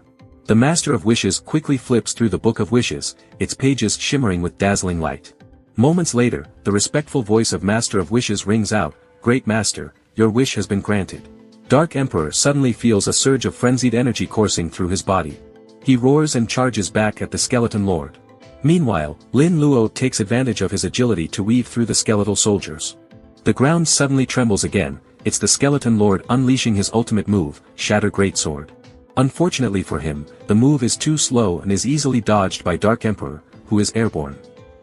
The Master of Wishes quickly flips through the Book of Wishes, its pages shimmering with dazzling light. Moments later, the respectful voice of Master of Wishes rings out, "Great Master, your wish has been granted." Dark Emperor suddenly feels a surge of frenzied energy coursing through his body. He roars and charges back at the Skeleton Lord. Meanwhile, Lin Luo takes advantage of his agility to weave through the skeletal soldiers. The ground suddenly trembles again. It's the Skeleton Lord unleashing his ultimate move, Shatter Greatsword. Unfortunately for him, the move is too slow and is easily dodged by Dark Emperor, who is airborne.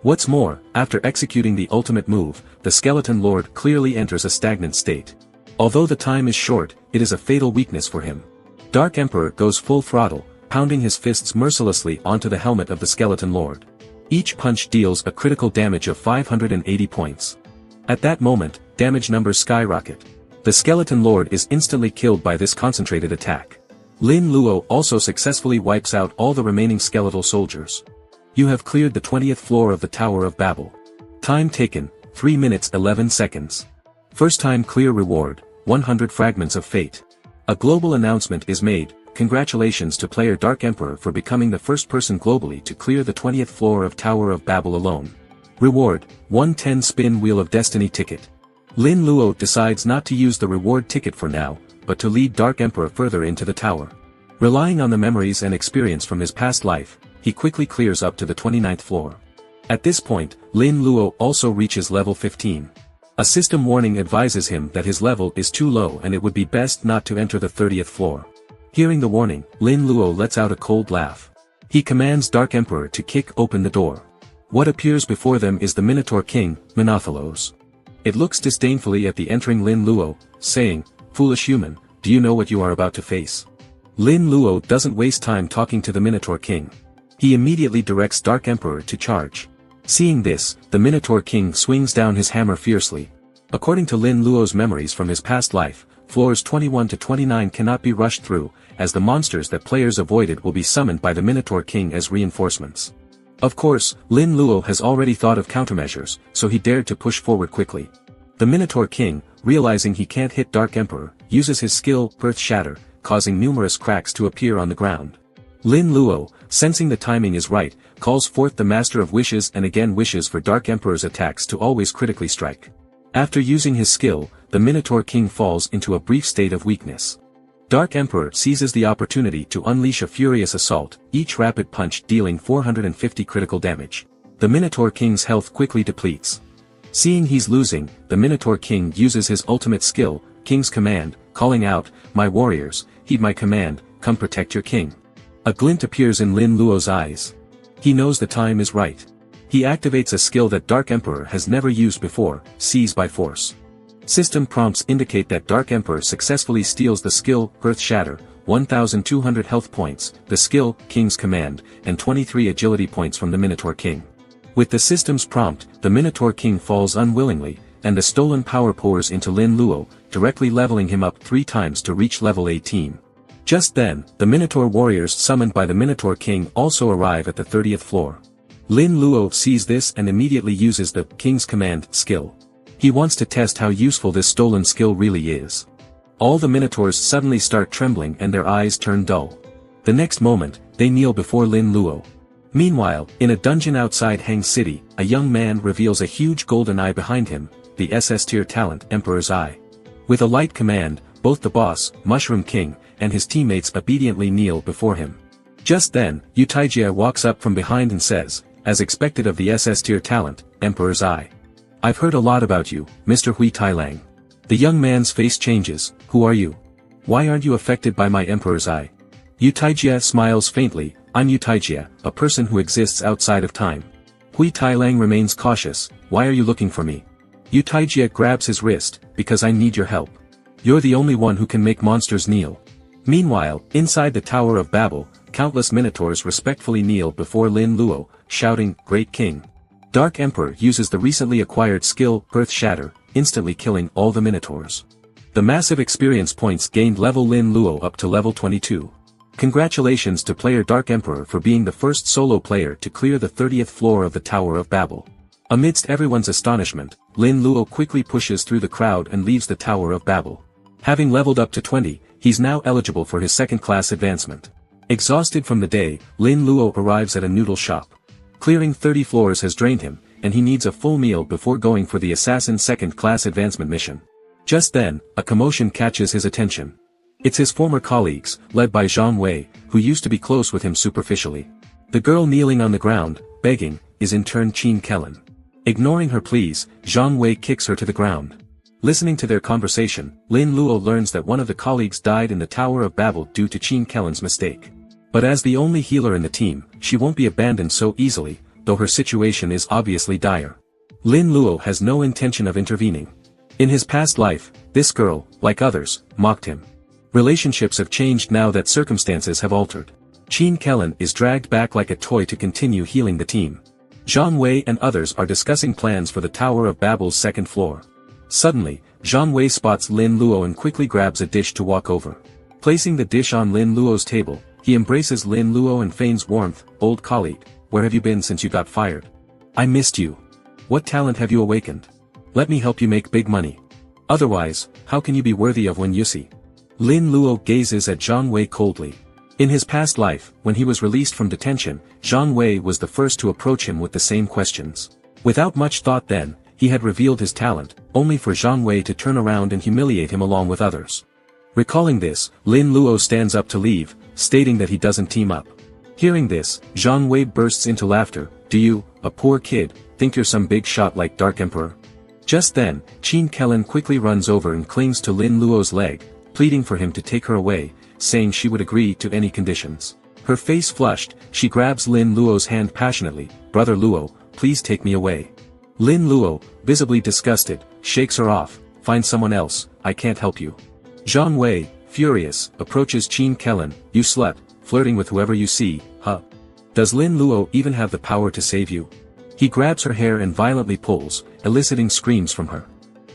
What's more, after executing the ultimate move, the Skeleton Lord clearly enters a stagnant state. Although the time is short, it is a fatal weakness for him. Dark Emperor goes full throttle, pounding his fists mercilessly onto the helmet of the Skeleton Lord. Each punch deals a critical damage of 580 points. At that moment, damage numbers skyrocket. The Skeleton Lord is instantly killed by this concentrated attack. Lin Luo also successfully wipes out all the remaining skeletal soldiers. You have cleared the 20th floor of the Tower of Babel. Time taken, 3 minutes 11 seconds. First time clear reward, 100 fragments of fate. A global announcement is made. Congratulations to player Dark Emperor for becoming the first person globally to clear the 20th floor of Tower of Babel alone. Reward, 110 spin Wheel of Destiny ticket. Lin Luo decides not to use the reward ticket for now, but to lead Dark Emperor further into the tower. Relying on the memories and experience from his past life, he quickly clears up to the 29th floor. At this point, Lin Luo also reaches level 15. A system warning advises him that his level is too low and it would be best not to enter the 30th floor. Hearing the warning, Lin Luo lets out a cold laugh. He commands Dark Emperor to kick open the door. What appears before them is the Minotaur King, Monotholos. It looks disdainfully at the entering Lin Luo, saying, "Foolish human, do you know what you are about to face?" Lin Luo doesn't waste time talking to the Minotaur King. He immediately directs Dark Emperor to charge. Seeing this, the Minotaur King swings down his hammer fiercely. According to Lin Luo's memories from his past life, floors 21 to 29 cannot be rushed through, as the monsters that players avoided will be summoned by the Minotaur King as reinforcements. Of course, Lin Luo has already thought of countermeasures, so he dared to push forward quickly. The Minotaur King, realizing he can't hit Dark Emperor, uses his skill, Earth Shatter, causing numerous cracks to appear on the ground. Lin Luo, sensing the timing is right, calls forth the Master of Wishes and again wishes for Dark Emperor's attacks to always critically strike. After using his skill, the Minotaur King falls into a brief state of weakness. Dark Emperor seizes the opportunity to unleash a furious assault, each rapid punch dealing 450 critical damage. The Minotaur King's health quickly depletes. Seeing he's losing, the Minotaur King uses his ultimate skill, King's Command, calling out, "My warriors, heed my command, come protect your king. A glint appears in Lin Luo's eyes. He knows the time is right. He activates a skill that Dark Emperor has never used before, Seize by Force. System prompts indicate that Dark Emperor successfully steals the skill, Earth Shatter, 1,200 health points, the skill, King's Command, and 23 agility points from the Minotaur King. With the system's prompt, the Minotaur King falls unwillingly, and the stolen power pours into Lin Luo, directly leveling him up 3 times to reach level 18. Just then, the Minotaur warriors summoned by the Minotaur King also arrive at the 30th floor. Lin Luo sees this and immediately uses the King's Command skill. He wants to test how useful this stolen skill really is. All the Minotaurs suddenly start trembling and their eyes turn dull. The next moment, they kneel before Lin Luo. Meanwhile, in a dungeon outside Hang City, a young man reveals a huge golden eye behind him, the SS tier talent Emperor's Eye. With a light command, both the boss, Mushroom King, and his teammates obediently kneel before him. Just then, Yu Taijie walks up from behind and says, as expected of the SS tier talent, Emperor's Eye. I've heard a lot about you, Mr. Hui Tailang. The young man's face changes. Who are you? Why aren't you affected by my Emperor's Eye? Yu Taijie smiles faintly. I'm Yu Taijie, a person who exists outside of time. Hui Tailang remains cautious. Why are you looking for me? Yu Taijie grabs his wrist, because I need your help. You're the only one who can make monsters kneel. Meanwhile, inside the Tower of Babel, countless Minotaurs respectfully kneel before Lin Luo, shouting, Great King. Dark Emperor uses the recently acquired skill, Earth Shatter, instantly killing all the Minotaurs. The massive experience points gained level Lin Luo up to level 22. Congratulations to player Dark Emperor for being the first solo player to clear the 30th floor of the Tower of Babel. Amidst everyone's astonishment, Lin Luo quickly pushes through the crowd and leaves the Tower of Babel. Having leveled up to 20, he's now eligible for his second-class advancement. Exhausted from the day, Lin Luo arrives at a noodle shop. Clearing 30 floors has drained him, and he needs a full meal before going for the assassin second-class advancement mission. Just then, a commotion catches his attention. It's his former colleagues, led by Zhang Wei, who used to be close with him superficially. The girl kneeling on the ground, begging, is in turn Qin Kellen. Ignoring her pleas, Zhang Wei kicks her to the ground. Listening to their conversation, Lin Luo learns that one of the colleagues died in the Tower of Babel due to Qin Kellen's mistake. But as the only healer in the team, she won't be abandoned so easily, though her situation is obviously dire. Lin Luo has no intention of intervening. In his past life, this girl, like others, mocked him. Relationships have changed now that circumstances have altered. Qin Kellen is dragged back like a toy to continue healing the team. Zhang Wei and others are discussing plans for the Tower of Babel's second floor. Suddenly, Zhang Wei spots Lin Luo and quickly grabs a dish to walk over. Placing the dish on Lin Luo's table, he embraces Lin Luo and feigns warmth. Old colleague, where have you been since you got fired? I missed you. What talent have you awakened? Let me help you make big money. Otherwise, how can you be worthy of Wen Yusi? Lin Luo gazes at Zhang Wei coldly. In his past life, when he was released from detention, Zhang Wei was the first to approach him with the same questions. Without much thought then, he had revealed his talent, only for Zhang Wei to turn around and humiliate him along with others. Recalling this, Lin Luo stands up to leave, stating that he doesn't team up. Hearing this, Zhang Wei bursts into laughter. Do you, a poor kid, think you're some big shot like Dark Emperor? Just then, Qin Kellen quickly runs over and clings to Lin Luo's leg, pleading for him to take her away, saying she would agree to any conditions. Her face flushed, she grabs Lin Luo's hand passionately. Brother Luo, please take me away. Lin Luo, visibly disgusted, shakes her off. Find someone else, I can't help you. Zhang Wei, furious, approaches Qin Kellen. You slut, flirting with whoever you see, huh? Does Lin Luo even have the power to save you? He grabs her hair and violently pulls, eliciting screams from her.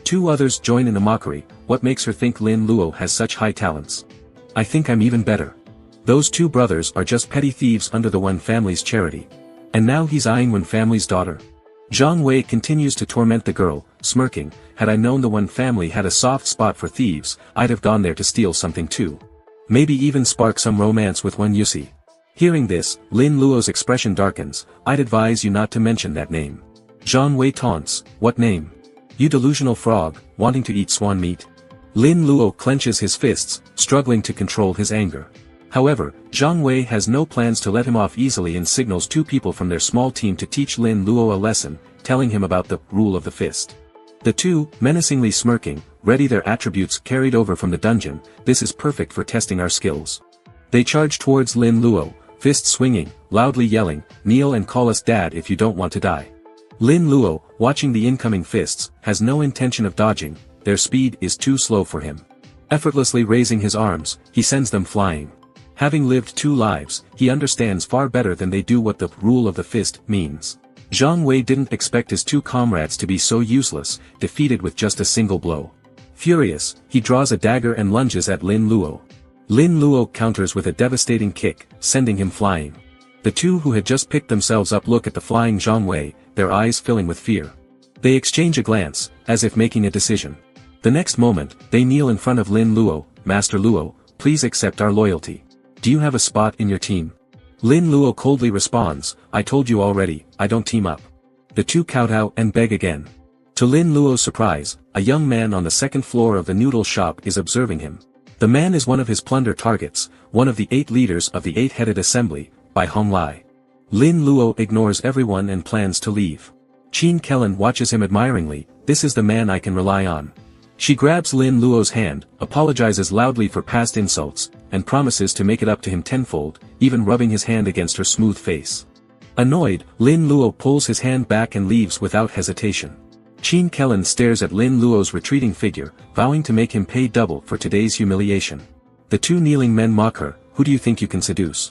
2 others join in the mockery. What makes her think Lin Luo has such high talents? I think I'm even better. Those 2 brothers are just petty thieves under the Wen family's charity. And now he's eyeing Wen family's daughter. Zhang Wei continues to torment the girl, smirking. Had I known the Wen family had a soft spot for thieves, I'd have gone there to steal something too. Maybe even spark some romance with Wen Yusi. Hearing this, Lin Luo's expression darkens. I'd advise you not to mention that name. Zhang Wei taunts. What name? You delusional frog, wanting to eat swan meat? Lin Luo clenches his fists, struggling to control his anger. However, Zhang Wei has no plans to let him off easily and signals 2 people from their small team to teach Lin Luo a lesson, telling him about the rule of the fist. The 2, menacingly smirking, ready their attributes carried over from the dungeon. This is perfect for testing our skills. They charge towards Lin Luo, fists swinging, loudly yelling, "Kneel and call us dad if you don't want to die." Lin Luo, watching the incoming fists, has no intention of dodging, their speed is too slow for him. Effortlessly raising his arms, he sends them flying. Having lived 2 lives, he understands far better than they do what the rule of the fist means. Zhang Wei didn't expect his 2 comrades to be so useless, defeated with just a single blow. Furious, he draws a dagger and lunges at Lin Luo. Lin Luo counters with a devastating kick, sending him flying. The 2 who had just picked themselves up look at the flying Zhang Wei, their eyes filling with fear. They exchange a glance, as if making a decision. The next moment, they kneel in front of Lin Luo. "Master Luo, please accept our loyalty. Do you have a spot in your team?" Lin Luo coldly responds, "I told you already, I don't team up." The 2 kowtow and beg again. To Lin Luo's surprise, a young man on the 2nd floor of the noodle shop is observing him. The man is one of his plunder targets, one of the 8 leaders of the 8-headed assembly, by Hong Lai. Lin Luo ignores everyone and plans to leave. Qin Kellen watches him admiringly. "This is the man I can rely on." She grabs Lin Luo's hand, apologizes loudly for past insults, and promises to make it up to him tenfold, even rubbing his hand against her smooth face. Annoyed, Lin Luo pulls his hand back and leaves without hesitation. Qin Kellen stares at Lin Luo's retreating figure, vowing to make him pay double for today's humiliation. The 2 kneeling men mock her. "Who do you think you can seduce?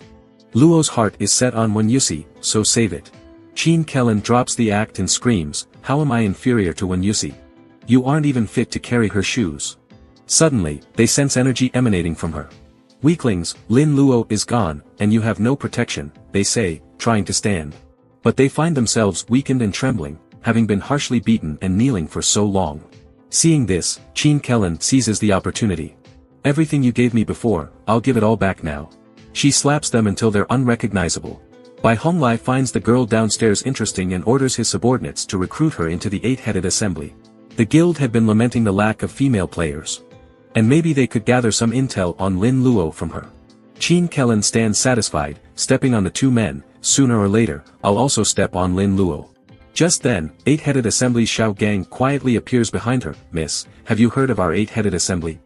Luo's heart is set on Wen Yusi, so save it." Qin Kellen drops the act and screams, "How am I inferior to Wen Yusi? You aren't even fit to carry her shoes." Suddenly, they sense energy emanating from her. "Weaklings, Lin Luo is gone, and you have no protection," they say, trying to stand. But they find themselves weakened and trembling, having been harshly beaten and kneeling for so long. Seeing this, Qin Kellen seizes the opportunity. "Everything you gave me before, I'll give it all back now." She slaps them until they're unrecognizable. Bai Honglai finds the girl downstairs interesting and orders his subordinates to recruit her into the 8-headed assembly. The guild had been lamenting the lack of female players. And maybe they could gather some intel on Lin Luo from her. Qin Kellen stands satisfied, stepping on the 2 men. "Sooner or later, I'll also step on Lin Luo." Just then, 8-headed assembly Xiao Gang quietly appears behind her. "Miss, have you heard of our 8-headed assembly?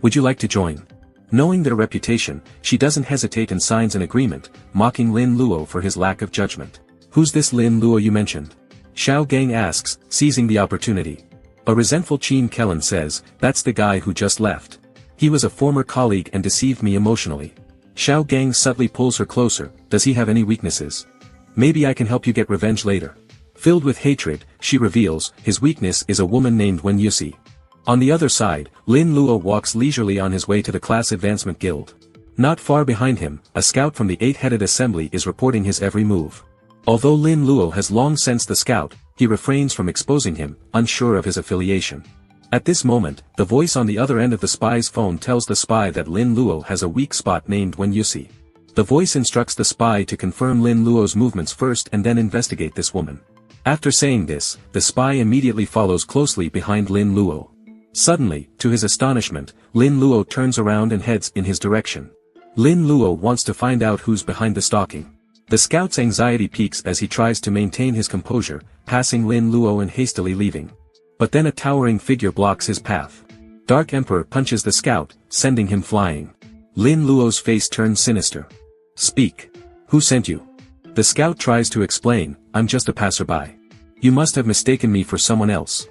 Would you like to join?" Knowing their reputation, she doesn't hesitate and signs an agreement, mocking Lin Luo for his lack of judgment. "Who's this Lin Luo you mentioned?" Xiao Gang asks, seizing the opportunity. A resentful Qin Kellen says, "That's the guy who just left. He was a former colleague and deceived me emotionally." Xiao Gang subtly pulls her closer. "Does he have any weaknesses? Maybe I can help you get revenge later." Filled with hatred, she reveals, his weakness is a woman named Wen Yusi. On the other side, Lin Luo walks leisurely on his way to the Class Advancement Guild. Not far behind him, a scout from the 8-headed assembly is reporting his every move. Although Lin Luo has long sensed the scout, he refrains from exposing him, unsure of his affiliation. At this moment, the voice on the other end of the spy's phone tells the spy that Lin Luo has a weak spot named Wen Yusi. The voice instructs the spy to confirm Lin Luo's movements first and then investigate this woman. After saying this, the spy immediately follows closely behind Lin Luo. Suddenly, to his astonishment, Lin Luo turns around and heads in his direction. Lin Luo wants to find out who's behind the stalking. The scout's anxiety peaks as he tries to maintain his composure, passing Lin Luo and hastily leaving. But then a towering figure blocks his path. Dark Emperor punches the scout, sending him flying. Lin Luo's face turns sinister. "Speak. Who sent you?" The scout tries to explain, "I'm just a passerby. You must have mistaken me for someone else.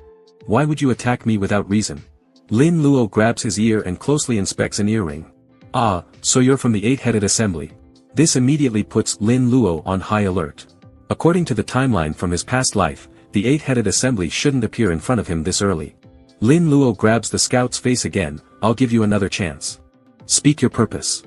Why would you attack me without reason?" Lin Luo grabs his ear and closely inspects an earring. "Ah, so you're from the 8-headed assembly." This immediately puts Lin Luo on high alert. According to the timeline from his past life, the 8-headed assembly shouldn't appear in front of him this early. Lin Luo grabs the scout's face again. "I'll give you another chance. Speak your purpose."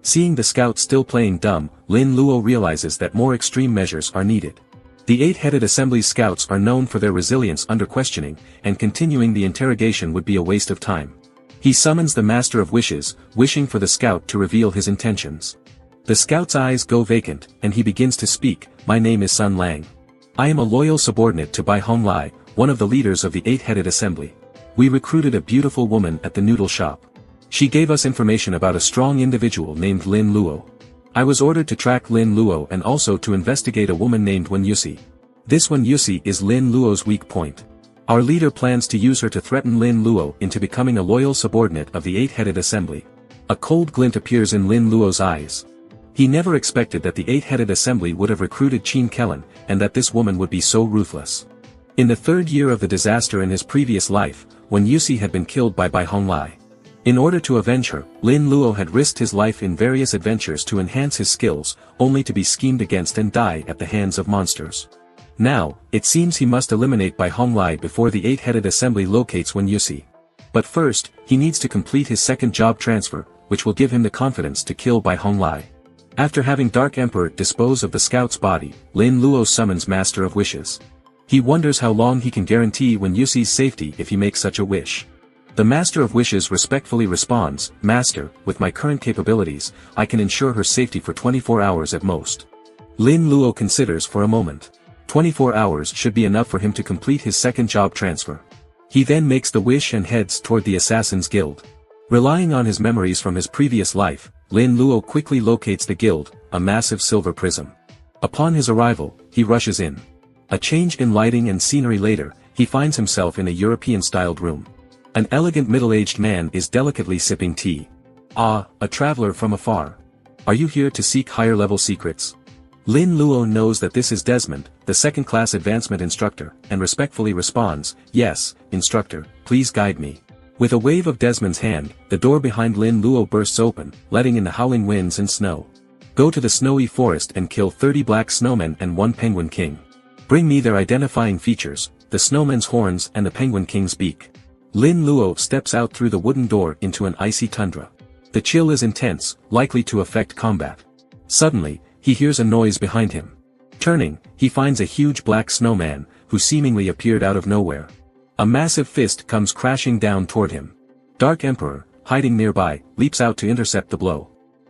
Seeing the scout still playing dumb, Lin Luo realizes that more extreme measures are needed. The 8-headed assembly scouts are known for their resilience under questioning, and continuing the interrogation would be a waste of time. He summons the Master of Wishes, wishing for the scout to reveal his intentions. The scout's eyes go vacant, and he begins to speak. "My name is Sun Lang. I am a loyal subordinate to Bai Honglai, one of the leaders of the 8-headed assembly. We recruited a beautiful woman at the noodle shop. She gave us information about a strong individual named Lin Luo. I was ordered to track Lin Luo and also to investigate a woman named Wen Yusi. This Wen Yusi is Lin Luo's weak point. Our leader plans to use her to threaten Lin Luo into becoming a loyal subordinate of the 8-headed assembly. A cold glint appears in Lin Luo's eyes. He never expected that the eight-headed assembly would have recruited Qin Kellen, and that this woman would be so ruthless. In the third year of the disaster in his previous life, when Yusi had been killed by Bai Honglai. In order to avenge her, Lin Luo had risked his life in various adventures to enhance his skills, only to be schemed against and die at the hands of monsters. Now, it seems he must eliminate Bai Honglai before the eight-headed assembly locates Wen Yusi. But first, he needs to complete his second job transfer, which will give him the confidence to kill Bai Honglai. After having Dark Emperor dispose of the scout's body, Lin Luo summons Master of Wishes. He wonders how long he can guarantee Wen Yusi's safety if he makes such a wish. The Master of Wishes respectfully responds, "Master, with my current capabilities, I can ensure her safety for 24 hours at most." Lin Luo considers for a moment. 24 hours should be enough for him to complete his second job transfer. He then makes the wish and heads toward the Assassin's Guild. Relying on his memories from his previous life, Lin Luo quickly locates the guild, a massive silver prism. Upon his arrival, he rushes in. A change in lighting and scenery later, he finds himself in a European-styled room. An elegant middle-aged man is delicately sipping tea. "Ah, a traveler from afar. Are you here to seek higher-level secrets?" Lin Luo knows that this is Desmond, the second-class advancement instructor, and respectfully responds, "Yes, instructor, please guide me." With a wave of Desmond's hand, the door behind Lin Luo bursts open, letting in the howling winds and snow. "Go to the snowy forest and kill 30 black snowmen and 1 penguin king. Bring me their identifying features, the snowman's horns and the penguin king's beak." Lin Luo steps out through the wooden door into an icy tundra. The chill is intense, likely to affect combat. Suddenly, he hears a noise behind him. Turning, he finds a huge black snowman, who seemingly appeared out of nowhere. A massive fist comes crashing down toward him. Dark Emperor, hiding nearby, leaps out to intercept the blow.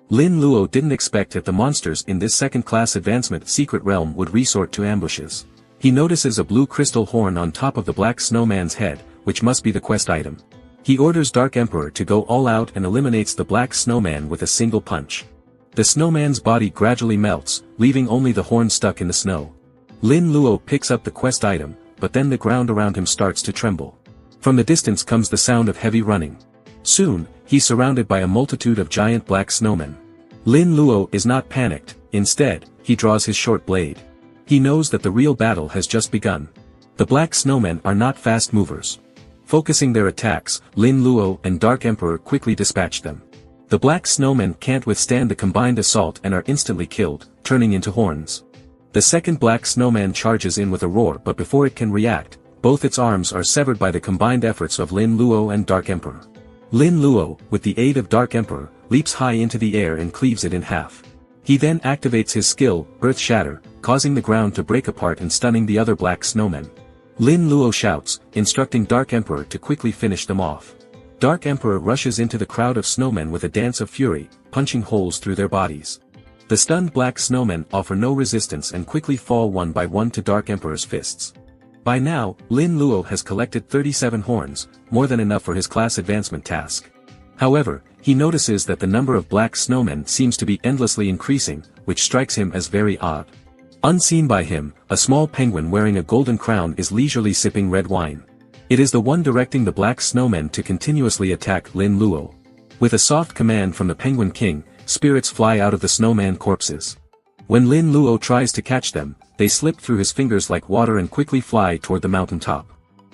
Lin Luo didn't expect that the monsters in this second-class advancement secret realm would resort to ambushes. He notices a blue crystal horn on top of the black snowman's head, which must be the quest item. He orders Dark Emperor to go all out and eliminates the black snowman with a single punch. The snowman's body gradually melts, leaving only the horn stuck in the snow. Lin Luo picks up the quest item, but then the ground around him starts to tremble. From the distance comes the sound of heavy running. Soon, he's surrounded by a multitude of giant black snowmen. Lin Luo is not panicked, instead, he draws his short blade. He knows that the real battle has just begun. The black snowmen are not fast movers. Focusing their attacks, Lin Luo and Dark Emperor quickly dispatch them. The black snowmen can't withstand the combined assault and are instantly killed, turning into horns. The second black snowman charges in with a roar, but before it can react, both its arms are severed by the combined efforts of Lin Luo and Dark Emperor. Lin Luo, with the aid of Dark Emperor, leaps high into the air and cleaves it in half. He then activates his skill, Earth Shatter, causing the ground to break apart and stunning the other black snowmen. Lin Luo shouts, instructing Dark Emperor to quickly finish them off. Dark Emperor rushes into the crowd of snowmen with a dance of fury, punching holes through their bodies. The stunned black snowmen offer no resistance and quickly fall one by one to Dark Emperor's fists. By now, Lin Luo has collected 37 horns, more than enough for his class advancement task. However, he notices that the number of black snowmen seems to be endlessly increasing, which strikes him as very odd. Unseen by him, a small penguin wearing a golden crown is leisurely sipping red wine. It is the one directing the black snowmen to continuously attack Lin Luo. With a soft command from the Penguin King, spirits fly out of the snowman corpses. When Lin Luo tries to catch them, they slip through his fingers like water and quickly fly toward the mountaintop.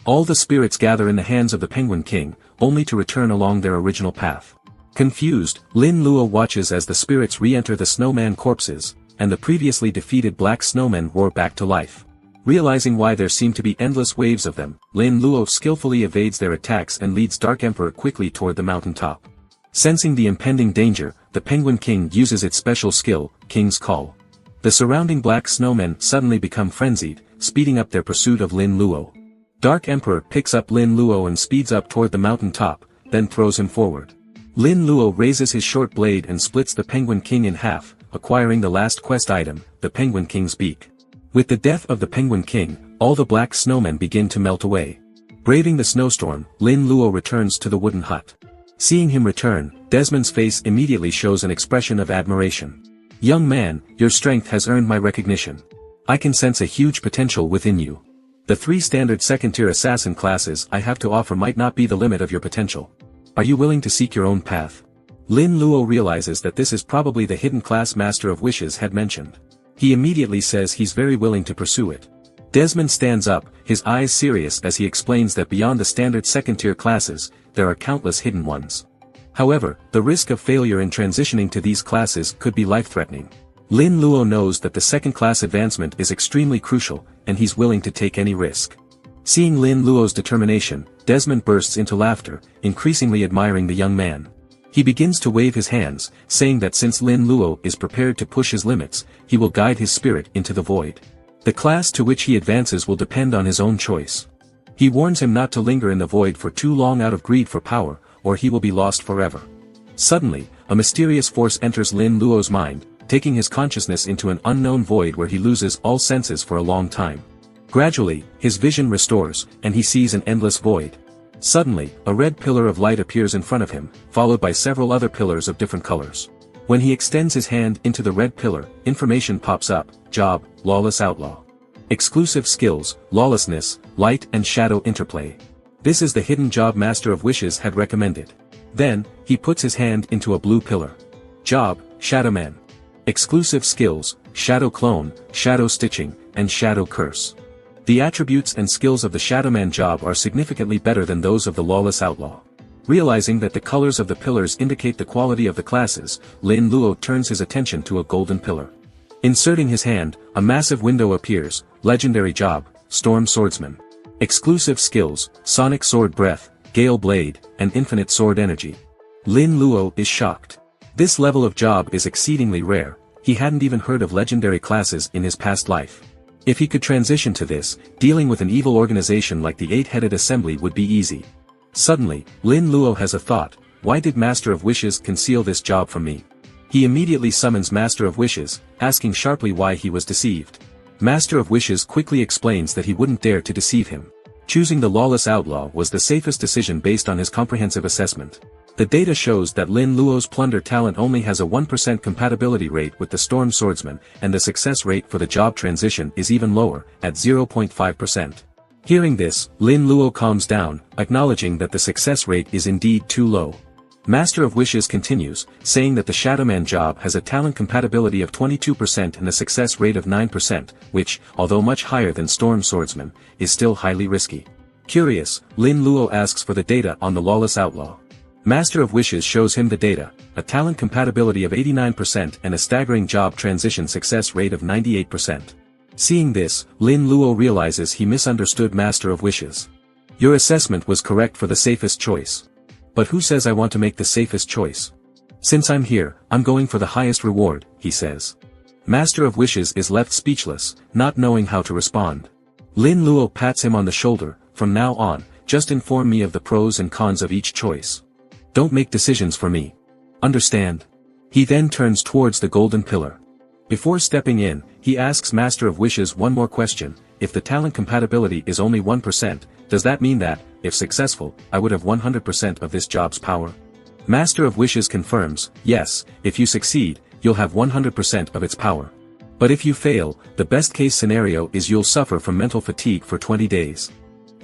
All the spirits gather in the hands of the Penguin King, only to return along their original path. Confused, Lin Luo watches as the spirits re-enter the snowman corpses, and the previously defeated black snowmen roar back to life. Realizing why there seem to be endless waves of them, Lin Luo skillfully evades their attacks and leads Dark Emperor quickly toward the mountaintop. Sensing the impending danger, the Penguin King uses its special skill, King's Call. The surrounding black snowmen suddenly become frenzied, speeding up their pursuit of Lin Luo. Dark Emperor picks up Lin Luo and speeds up toward the mountaintop, then throws him forward. Lin Luo raises his short blade and splits the Penguin King in half, acquiring the last quest item, the Penguin King's beak. With the death of the Penguin King, all the black snowmen begin to melt away. Braving the snowstorm, Lin Luo returns to the wooden hut. Seeing him return, Desmond's face immediately shows an expression of admiration. "Young man, your strength has earned my recognition. I can sense a huge potential within you. The 3 standard second-tier assassin classes I have to offer might not be the limit of your potential. Are you willing to seek your own path?" Lin Luo realizes that this is probably the hidden class Master of Wishes had mentioned. He immediately says he's very willing to pursue it. Desmond stands up, his eyes serious as he explains that beyond the standard second-tier classes, there are countless hidden ones. However, the risk of failure in transitioning to these classes could be life-threatening. Lin Luo knows that the second-class advancement is extremely crucial, and he's willing to take any risk. Seeing Lin Luo's determination, Desmond bursts into laughter, increasingly admiring the young man. He begins to wave his hands, saying that since Lin Luo is prepared to push his limits, he will guide his spirit into the void. The class to which he advances will depend on his own choice. He warns him not to linger in the void for too long out of greed for power, or he will be lost forever. Suddenly, a mysterious force enters Lin Luo's mind, taking his consciousness into an unknown void where he loses all senses for a long time. Gradually, his vision restores, and he sees an endless void. Suddenly, a red pillar of light appears in front of him, followed by several other pillars of different colors. When he extends his hand into the red pillar, information pops up: job, lawless outlaw. Exclusive skills, lawlessness, light and shadow interplay. This is the hidden job Master of Wishes had recommended. Then, he puts his hand into a blue pillar. Job, Shadowman. Exclusive skills, shadow clone, shadow stitching, and shadow curse. The attributes and skills of the Shadowman job are significantly better than those of the lawless outlaw. Realizing that the colors of the pillars indicate the quality of the classes, Lin Luo turns his attention to a golden pillar. Inserting his hand, a massive window appears: legendary job, Storm Swordsman. Exclusive skills, Sonic Sword Breath, Gale Blade, and Infinite Sword Energy. Lin Luo is shocked. This level of job is exceedingly rare, he hadn't even heard of legendary classes in his past life. If he could transition to this, dealing with an evil organization like the Eight-Headed Assembly would be easy. Suddenly, Lin Luo has a thought: why did Master of Wishes conceal this job from me? He immediately summons Master of Wishes, asking sharply why he was deceived. Master of Wishes quickly explains that he wouldn't dare to deceive him. Choosing the lawless outlaw was the safest decision based on his comprehensive assessment. The data shows that Lin Luo's Plunder talent only has a 1% compatibility rate with the Storm Swordsman, and the success rate for the job transition is even lower, at 0.5%. Hearing this, Lin Luo calms down, acknowledging that the success rate is indeed too low. Master of Wishes continues, saying that the Shadowman job has a talent compatibility of 22% and a success rate of 9%, which, although much higher than Storm Swordsman, is still highly risky. Curious, Lin Luo asks for the data on the lawless outlaw. Master of Wishes shows him the data: a talent compatibility of 89% and a staggering job transition success rate of 98%. Seeing this, Lin Luo realizes he misunderstood Master of Wishes. Your assessment was correct for the safest choice. But who says I want to make the safest choice? Since I'm here, I'm going for the highest reward, he says. Master of Wishes is left speechless, not knowing how to respond. Lin Luo pats him on the shoulder: from now on, just inform me of the pros and cons of each choice. Don't make decisions for me. Understand? He then turns towards the golden pillar. Before stepping in, he asks Master of Wishes one more question: if the talent compatibility is only 1%, does that mean that, if successful, I would have 100% of this job's power? Master of Wishes confirms: yes, if you succeed, you'll have 100% of its power. But if you fail, the best case scenario is you'll suffer from mental fatigue for 20 days.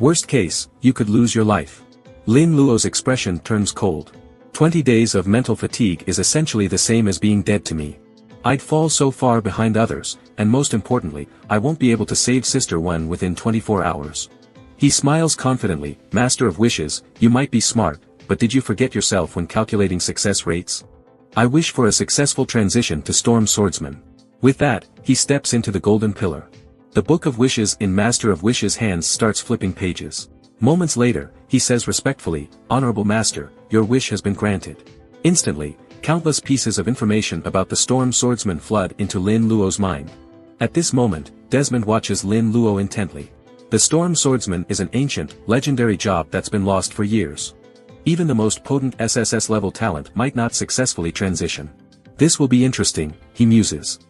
Worst case, you could lose your life. Lin Luo's expression turns cold. 20 days of mental fatigue is essentially the same as being dead to me. I'd fall so far behind others, and most importantly, I won't be able to save Sister One within 24 hours. He smiles confidently: Master of Wishes, you might be smart, but did you forget yourself when calculating success rates? I wish for a successful transition to Storm Swordsman. With that, he steps into the golden pillar. The Book of Wishes in Master of Wishes' hands starts flipping pages. Moments later, he says respectfully: Honorable Master, your wish has been granted. Instantly, countless pieces of information about the Storm Swordsman flood into Lin Luo's mind. At this moment, Desmond watches Lin Luo intently. The Storm Swordsman is an ancient, legendary job that's been lost for years. Even the most potent SSS-level talent might not successfully transition. This will be interesting, he muses.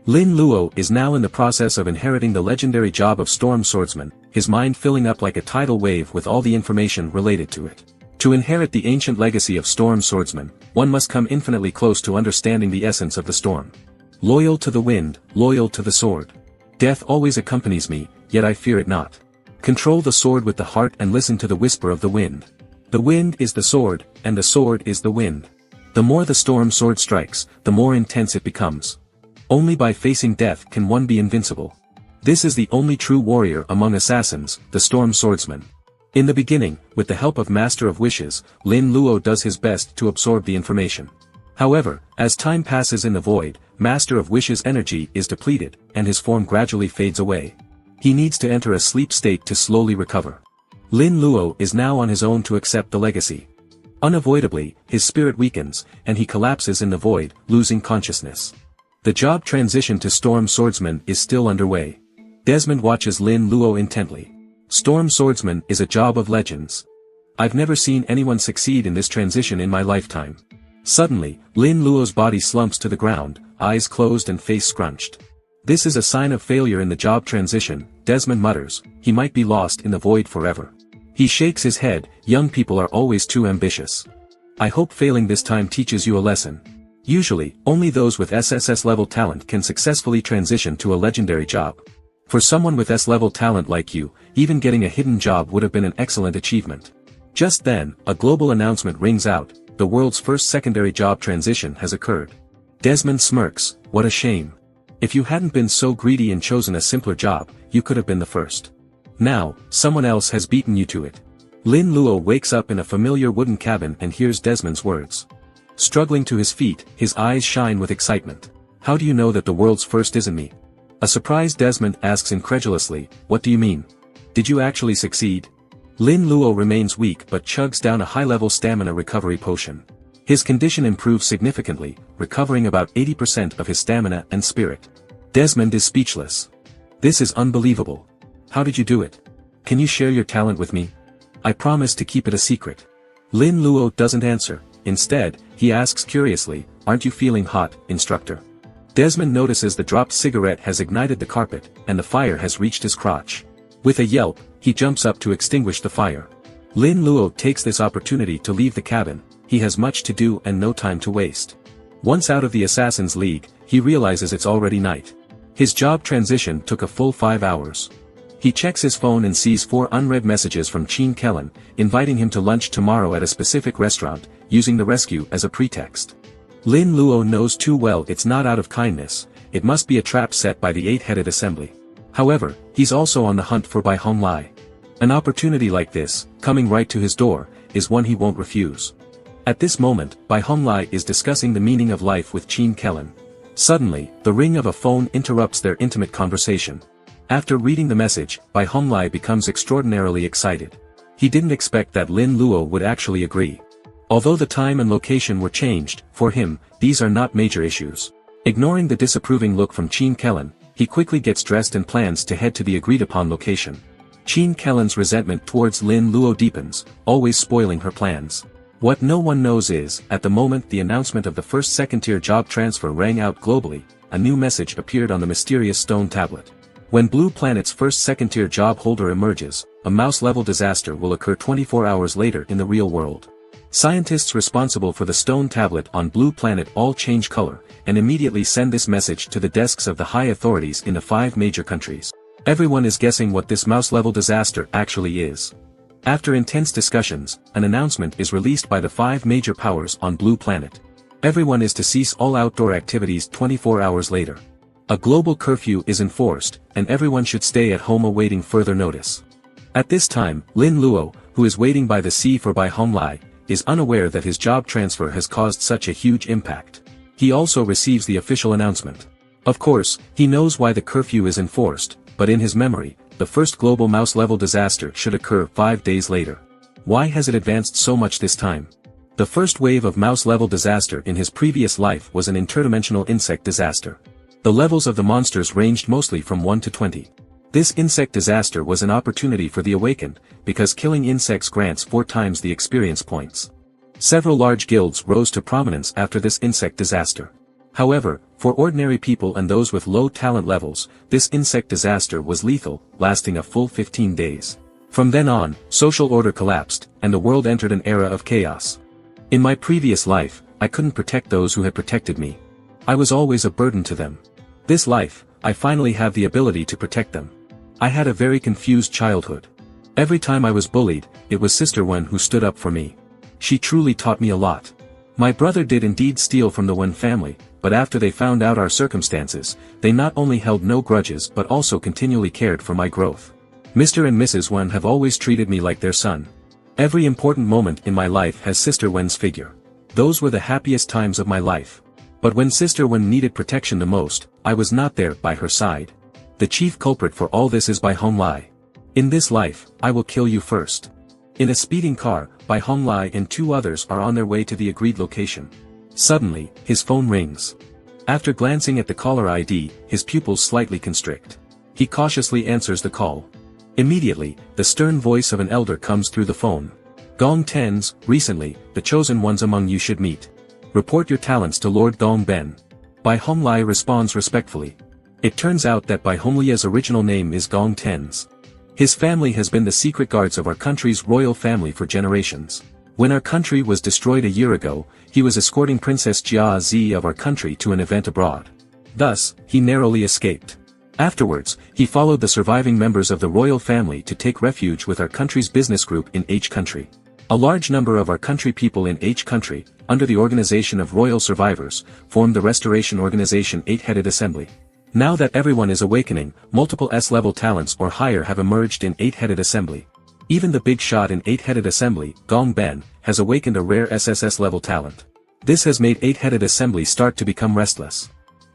Lin Luo is now in the process of inheriting the legendary job of Storm Swordsman, his mind filling up like a tidal wave with all the information related to it. To inherit the ancient legacy of Storm Swordsman, one must come infinitely close to understanding the essence of the storm. Loyal to the wind, loyal to the sword. Death always accompanies me, yet I fear it not. Control the sword with the heart and listen to the whisper of the wind. The wind is the sword, and the sword is the wind. The more the storm sword strikes, the more intense it becomes. Only by facing death can one be invincible. This is the only true warrior among assassins, the storm swordsman. In the beginning, with the help of Master of Wishes, Lin Luo does his best to absorb the information. However, as time passes in the void, Master of Wishes' energy is depleted, and his form gradually fades away. He needs to enter a sleep state to slowly recover. Lin Luo is now on his own to accept the legacy. Unavoidably, his spirit weakens, and he collapses in the void, losing consciousness. The job transition to Storm Swordsman is still underway. Desmond watches Lin Luo intently. Storm Swordsman is a job of legends. I've never seen anyone succeed in this transition in my lifetime. Suddenly, Lin Luo's body slumps to the ground, eyes closed and face scrunched. This is a sign of failure in the job transition, Desmond mutters. He might be lost in the void forever. He shakes his head. Young people are always too ambitious. I hope failing this time teaches you a lesson. Usually, only those with SSS-level talent can successfully transition to a legendary job. For someone with S-level talent like you, even getting a hidden job would have been an excellent achievement. Just then, a global announcement rings out. The world's first secondary job transition has occurred. Desmond smirks. What a shame. If you hadn't been so greedy and chosen a simpler job, you could have been the first. Now, someone else has beaten you to it. Lin Luo wakes up in a familiar wooden cabin and hears Desmond's words. Struggling to his feet, his eyes shine with excitement. How do you know that the world's first isn't me? A surprised Desmond asks incredulously, what do you mean? Did you actually succeed? Lin Luo remains weak but chugs down a high-level stamina recovery potion. His condition improves significantly, recovering about 80% of his stamina and spirit. Desmond is speechless. This is unbelievable. How did you do it? Can you share your talent with me? I promise to keep it a secret. Lin Luo doesn't answer. Instead, he asks curiously, aren't you feeling hot, instructor? Desmond notices the dropped cigarette has ignited the carpet, and the fire has reached his crotch. With a yelp, he jumps up to extinguish the fire. Lin Luo takes this opportunity to leave the cabin. He has much to do and no time to waste. Once out of the Assassin's League, he realizes it's already night. His job transition took a full 5 hours. He checks his phone and sees 4 unread messages from Chin Kellen, inviting him to lunch tomorrow at a specific restaurant, using the rescue as a pretext. Lin Luo knows too well it's not out of kindness, it must be a trap set by the 8-headed assembly. However, he's also on the hunt for Bai Hong Lai. An opportunity like this, coming right to his door, is one he won't refuse. At this moment, Bai Hong Lai is discussing the meaning of life with Chin Kellen. Suddenly, the ring of a phone interrupts their intimate conversation. After reading the message, Bai Hong Lai becomes extraordinarily excited. He didn't expect that Lin Luo would actually agree. Although the time and location were changed, for him, these are not major issues. Ignoring the disapproving look from Chin Kellen, he quickly gets dressed and plans to head to the agreed-upon location. Chin Kellen's resentment towards Lin Luo deepens, always spoiling her plans. What no one knows is, at the moment the announcement of the first second-tier job transfer rang out globally, a new message appeared on the mysterious stone tablet. When Blue Planet's first second-tier job holder emerges, a mouse-level disaster will occur 24 hours later in the real world. Scientists responsible for the stone tablet on Blue Planet all change color, and immediately send this message to the desks of the high authorities in the 5 major countries. Everyone is guessing what this mouse-level disaster actually is. After intense discussions, an announcement is released by the 5 major powers on Blue Planet. Everyone is to cease all outdoor activities 24 hours later. A global curfew is enforced, and everyone should stay at home awaiting further notice. At this time, Lin Luo, who is waiting by the sea for Bai Hong Lai, is unaware that his job transfer has caused such a huge impact. He also receives the official announcement. Of course, he knows why the curfew is enforced, but in his memory, the first global mouse-level disaster should occur 5 days later. Why has it advanced so much this time? The first wave of mouse-level disaster in his previous life was an interdimensional insect disaster. The levels of the monsters ranged mostly from 1 to 20. This insect disaster was an opportunity for the awakened, because killing insects grants 4 times the experience points. Several large guilds rose to prominence after this insect disaster. However, for ordinary people and those with low talent levels, this insect disaster was lethal, lasting a full 15 days. From then on, social order collapsed, and the world entered an era of chaos. In my previous life, I couldn't protect those who had protected me. I was always a burden to them. This life, I finally have the ability to protect them. I had a very confused childhood. Every time I was bullied, it was Sister Wen who stood up for me. She truly taught me a lot. My brother did indeed steal from the Wen family, but after they found out our circumstances, they not only held no grudges but also continually cared for my growth. Mr. and Mrs. Wen have always treated me like their son. Every important moment in my life has Sister Wen's figure. Those were the happiest times of my life. But when Sister Wen needed protection the most, I was not there by her side. The chief culprit for all this is Bai Honglai. In this life, I will kill you first. In a speeding car, Bai Honglai and 2 others are on their way to the agreed location. Suddenly, his phone rings. After glancing at the caller ID, his pupils slightly constrict. He cautiously answers the call. Immediately, the stern voice of an elder comes through the phone. Gong Tens, recently, the chosen ones among you should meet. Report your talents to Lord Gong Ben. Bai Honglai responds respectfully. It turns out that Bai Honglia's original name is Gong Tens. His family has been the secret guards of our country's royal family for generations. When our country was destroyed a year ago, he was escorting Princess Jia Zi of our country to an event abroad. Thus, he narrowly escaped. Afterwards, he followed the surviving members of the royal family to take refuge with our country's business group in H country. A large number of our country people in H country, under the organization of royal survivors, formed the Restoration Organization 8-headed assembly. Now that everyone is awakening, multiple S-level talents or higher have emerged in 8-headed assembly. Even the big shot in 8-headed assembly, Gong Ben, has awakened a rare SSS level talent. This has made 8-headed assembly start to become restless.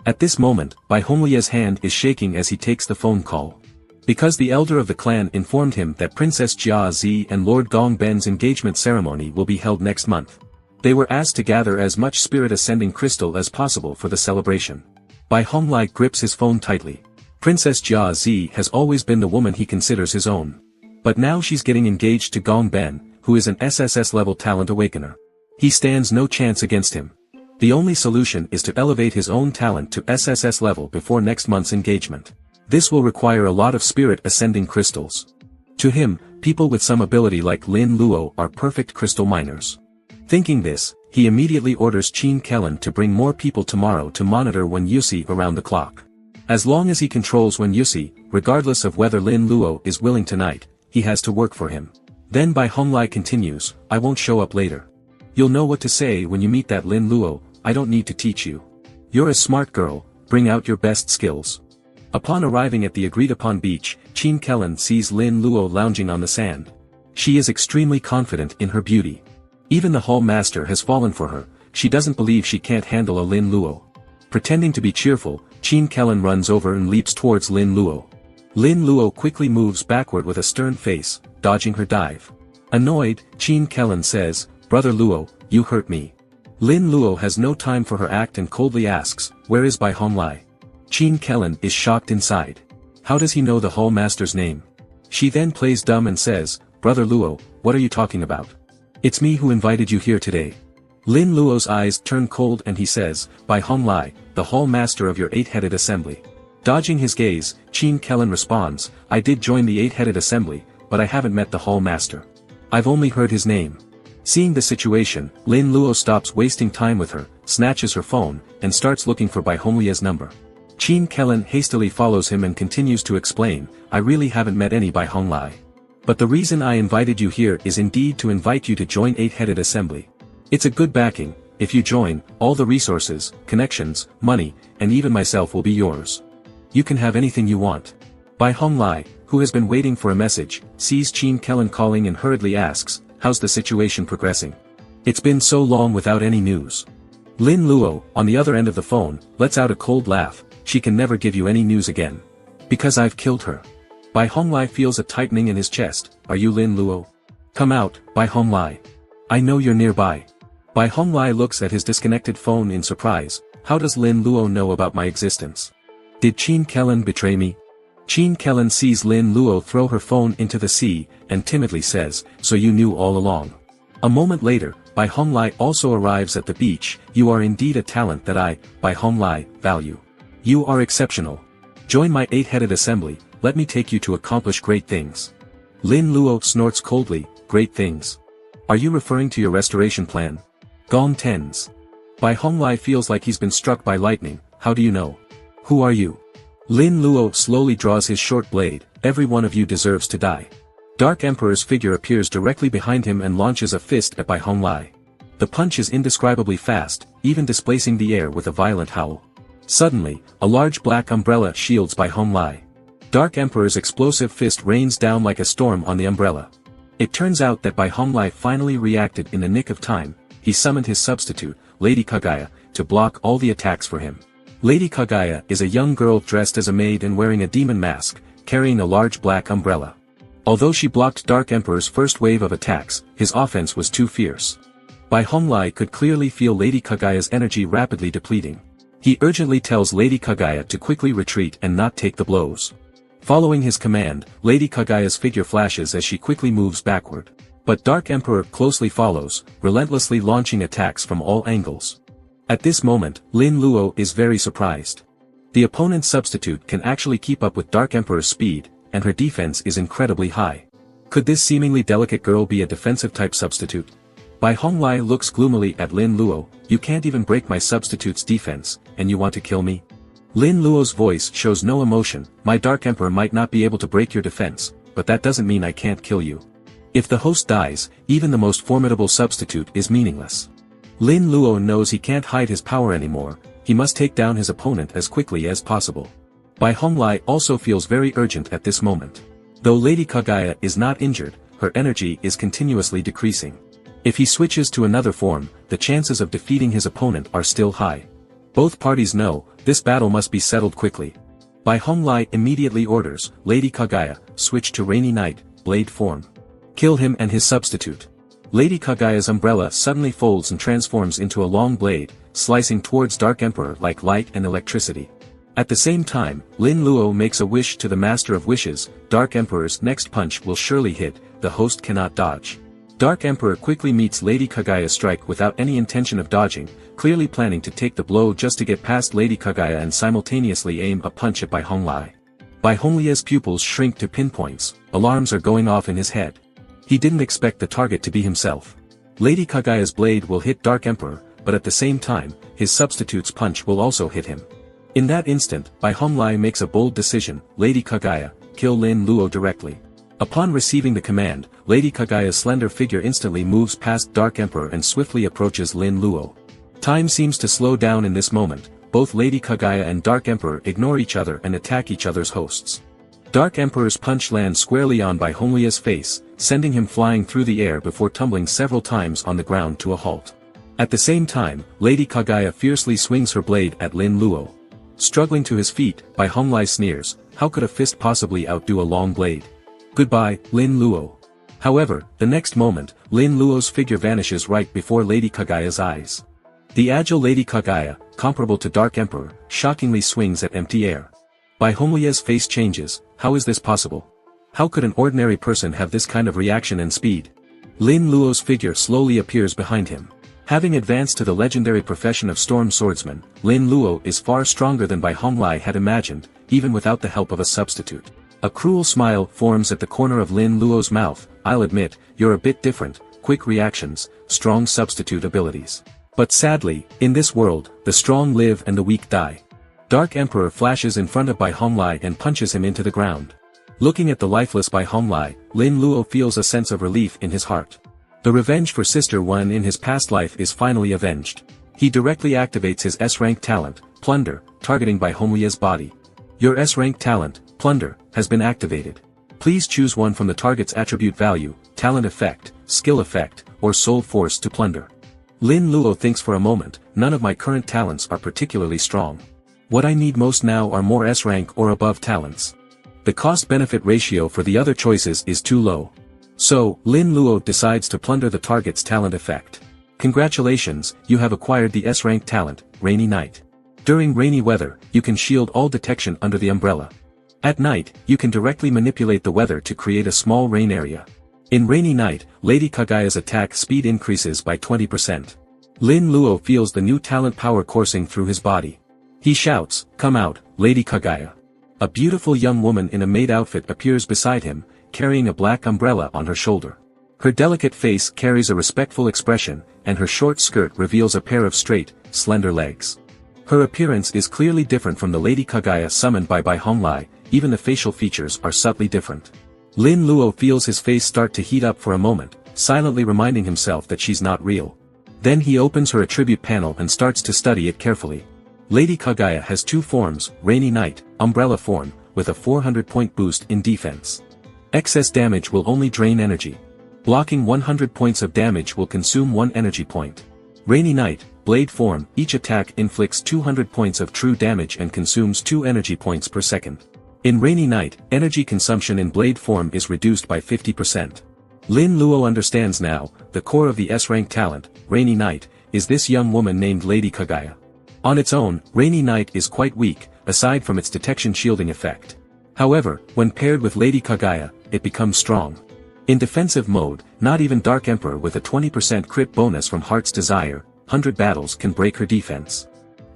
At this moment, Bai Honglia's hand is shaking as he takes the phone call. Because the elder of the clan informed him that Princess Jia Zi and Lord Gong Ben's engagement ceremony will be held next month. They were asked to gather as much spirit ascending crystal as possible for the celebration. Bai Honglai grips his phone tightly. Princess Jia Zi has always been the woman he considers his own. But now she's getting engaged to Gong Ben, who is an SSS level talent awakener. He stands no chance against him. The only solution is to elevate his own talent to SSS level before next month's engagement. This will require a lot of spirit ascending crystals. To him, people with some ability like Lin Luo are perfect crystal miners. Thinking this, he immediately orders Qin Kellen to bring more people tomorrow to monitor Wen Yusi around the clock. As long as he controls Wen Yusi, regardless of whether Lin Luo is willing tonight, he has to work for him. Then Bai Honglai continues, I won't show up later. You'll know what to say when you meet that Lin Luo, I don't need to teach you. You're a smart girl, bring out your best skills. Upon arriving at the agreed-upon beach, Qin Kellen sees Lin Luo lounging on the sand. She is extremely confident in her beauty. Even the hall master has fallen for her, she doesn't believe she can't handle a Lin Luo. Pretending to be cheerful, Qin Kellen runs over and leaps towards Lin Luo. Lin Luo quickly moves backward with a stern face, dodging her dive. Annoyed, Qin Kellen says, Brother Luo, you hurt me. Lin Luo has no time for her act and coldly asks, where is Bai Honglai? Qin Kellen is shocked inside. How does he know the hall master's name? She then plays dumb and says, Brother Luo, what are you talking about? It's me who invited you here today. Lin Luo's eyes turn cold and he says, Bai Honglai, the hall master of your 8-headed assembly. Dodging his gaze, Qin Kellen responds, I did join the 8-headed assembly, but I haven't met the hall master. I've only heard his name. Seeing the situation, Lin Luo stops wasting time with her, snatches her phone, and starts looking for Bai Honglia's number. Qin Kellen hastily follows him and continues to explain, I really haven't met any Bai Honglai. But the reason I invited you here is indeed to invite you to join 8-headed assembly. It's a good backing, if you join, all the resources, connections, money, and even myself will be yours. You can have anything you want. Bai Honglai, who has been waiting for a message, sees Qin Kellen calling and hurriedly asks, how's the situation progressing? It's been so long without any news. Lin Luo, on the other end of the phone, lets out a cold laugh, she can never give you any news again. Because I've killed her. Bai Honglai feels a tightening in his chest, are you Lin Luo? Come out, Bai Honglai. I know you're nearby. Bai Honglai looks at his disconnected phone in surprise, how does Lin Luo know about my existence? Did Qin Kellen betray me? Qin Kellen sees Lin Luo throw her phone into the sea, and timidly says, so you knew all along. A moment later, Bai Honglai also arrives at the beach, you are indeed a talent that I, Bai Honglai, value. You are exceptional. Join my 8-headed assembly, let me take you to accomplish great things. Lin Luo snorts coldly, great things. Are you referring to your restoration plan? Gong Tens. Bai Honglai feels like he's been struck by lightning, how do you know? Who are you? Lin Luo slowly draws his short blade, every one of you deserves to die. Dark Emperor's figure appears directly behind him and launches a fist at Bai Honglai. The punch is indescribably fast, even displacing the air with a violent howl. Suddenly, a large black umbrella shields Bai Honglai. Dark Emperor's explosive fist rains down like a storm on the umbrella. It turns out that Bai Honglai finally reacted in the nick of time. He summoned his substitute, Lady Kagaya, to block all the attacks for him. Lady Kagaya is a young girl dressed as a maid and wearing a demon mask, carrying a large black umbrella. Although she blocked Dark Emperor's first wave of attacks, his offense was too fierce. Bai Honglai could clearly feel Lady Kagaya's energy rapidly depleting. He urgently tells Lady Kagaya to quickly retreat and not take the blows. Following his command, Lady Kagaya's figure flashes as she quickly moves backward. But Dark Emperor closely follows, relentlessly launching attacks from all angles. At this moment, Lin Luo is very surprised. The opponent's substitute can actually keep up with Dark Emperor's speed, and her defense is incredibly high. Could this seemingly delicate girl be a defensive-type substitute? Bai Honglai looks gloomily at Lin Luo. You can't even break my substitute's defense, and you want to kill me? Lin Luo's voice shows no emotion. My Dark Emperor might not be able to break your defense, but that doesn't mean I can't kill you. If the host dies, even the most formidable substitute is meaningless. Lin Luo knows he can't hide his power anymore. He must take down his opponent as quickly as possible. Bai Honglai also feels very urgent at this moment. Though Lady Kagaya is not injured, her energy is continuously decreasing. If he switches to another form, the chances of defeating his opponent are still high. Both parties know, this battle must be settled quickly. Bai Honglai immediately orders, Lady Kagaya, switch to Rainy Night, blade form. Kill him and his substitute. Lady Kagaya's umbrella suddenly folds and transforms into a long blade, slicing towards Dark Emperor like light and electricity. At the same time, Lin Luo makes a wish to the Master of Wishes. Dark Emperor's next punch will surely hit, the host cannot dodge. Dark Emperor quickly meets Lady Kagaya's strike without any intention of dodging, clearly planning to take the blow just to get past Lady Kagaya and simultaneously aim a punch at Bai Honglai. Bai Honglai's pupils shrink to pinpoints, alarms are going off in his head. He didn't expect the target to be himself. Lady Kagaya's blade will hit Dark Emperor, but at the same time, his substitute's punch will also hit him. In that instant, Bai Honglai makes a bold decision, Lady Kagaya, kill Lin Luo directly. Upon receiving the command, Lady Kagaya's slender figure instantly moves past Dark Emperor and swiftly approaches Lin Luo. Time seems to slow down in this moment. Both Lady Kagaya and Dark Emperor ignore each other and attack each other's hosts. Dark Emperor's punch lands squarely on Bai Honglai's face, sending him flying through the air before tumbling several times on the ground to a halt. At the same time, Lady Kagaya fiercely swings her blade at Lin Luo. Struggling to his feet, Bai Honglai sneers, how could a fist possibly outdo a long blade? Goodbye, Lin Luo. However, the next moment, Lin Luo's figure vanishes right before Lady Kagaya's eyes. The agile Lady Kagaya, comparable to Dark Emperor, shockingly swings at empty air. Bai Honglai's face changes. How is this possible? How could an ordinary person have this kind of reaction and speed? Lin Luo's figure slowly appears behind him. Having advanced to the legendary profession of storm swordsman, Lin Luo is far stronger than Bai Honglai had imagined, even without the help of a substitute. A cruel smile forms at the corner of Lin Luo's mouth. I'll admit, you're a bit different, quick reactions, strong substitute abilities. But sadly, in this world, the strong live and the weak die. Dark Emperor flashes in front of Bai Honglai and punches him into the ground. Looking at the lifeless Bai Honglai, Lin Luo feels a sense of relief in his heart. The revenge for Sister One in his past life is finally avenged. He directly activates his S-rank talent, Plunder, targeting Bai Honglai's body. Your S-rank talent, Plunder, has been activated. Please choose one from the target's attribute value, talent effect, skill effect, or soul force to plunder. Lin Luo thinks for a moment. None of my current talents are particularly strong. What I need most now are more S-rank or above talents. The cost-benefit ratio for the other choices is too low. So, Lin Luo decides to plunder the target's talent effect. Congratulations, you have acquired the S-rank talent, Rainy Night. During rainy weather, you can shield all detection under the umbrella. At night, you can directly manipulate the weather to create a small rain area. In Rainy Night, Lady Kagaya's attack speed increases by 20%. Lin Luo feels the new talent power coursing through his body. He shouts, come out, Lady Kagaya. A beautiful young woman in a maid outfit appears beside him, carrying a black umbrella on her shoulder. Her delicate face carries a respectful expression, and her short skirt reveals a pair of straight, slender legs. Her appearance is clearly different from the Lady Kagaya summoned by Bai Honglai. Even the facial features are subtly different. Lin Luo feels his face start to heat up for a moment, silently reminding himself that she's not real. Then he opens her attribute panel and starts to study it carefully. Lady Kagaya has two forms, Rainy Night, Umbrella form, with a 400-point boost in defense. Excess damage will only drain energy. Blocking 100 points of damage will consume 1 energy point. Rainy Night, Blade form, each attack inflicts 200 points of true damage and consumes 2 energy points per second. In Rainy Night, energy consumption in Blade form is reduced by 50%. Lin Luo understands now, the core of the S-rank talent, Rainy Night, is this young woman named Lady Kagaya. On its own, Rainy Night is quite weak, aside from its detection shielding effect. However, when paired with Lady Kagaya, it becomes strong. In defensive mode, not even Dark Emperor with a 20% crit bonus from Heart's Desire, 100 battles can break her defense.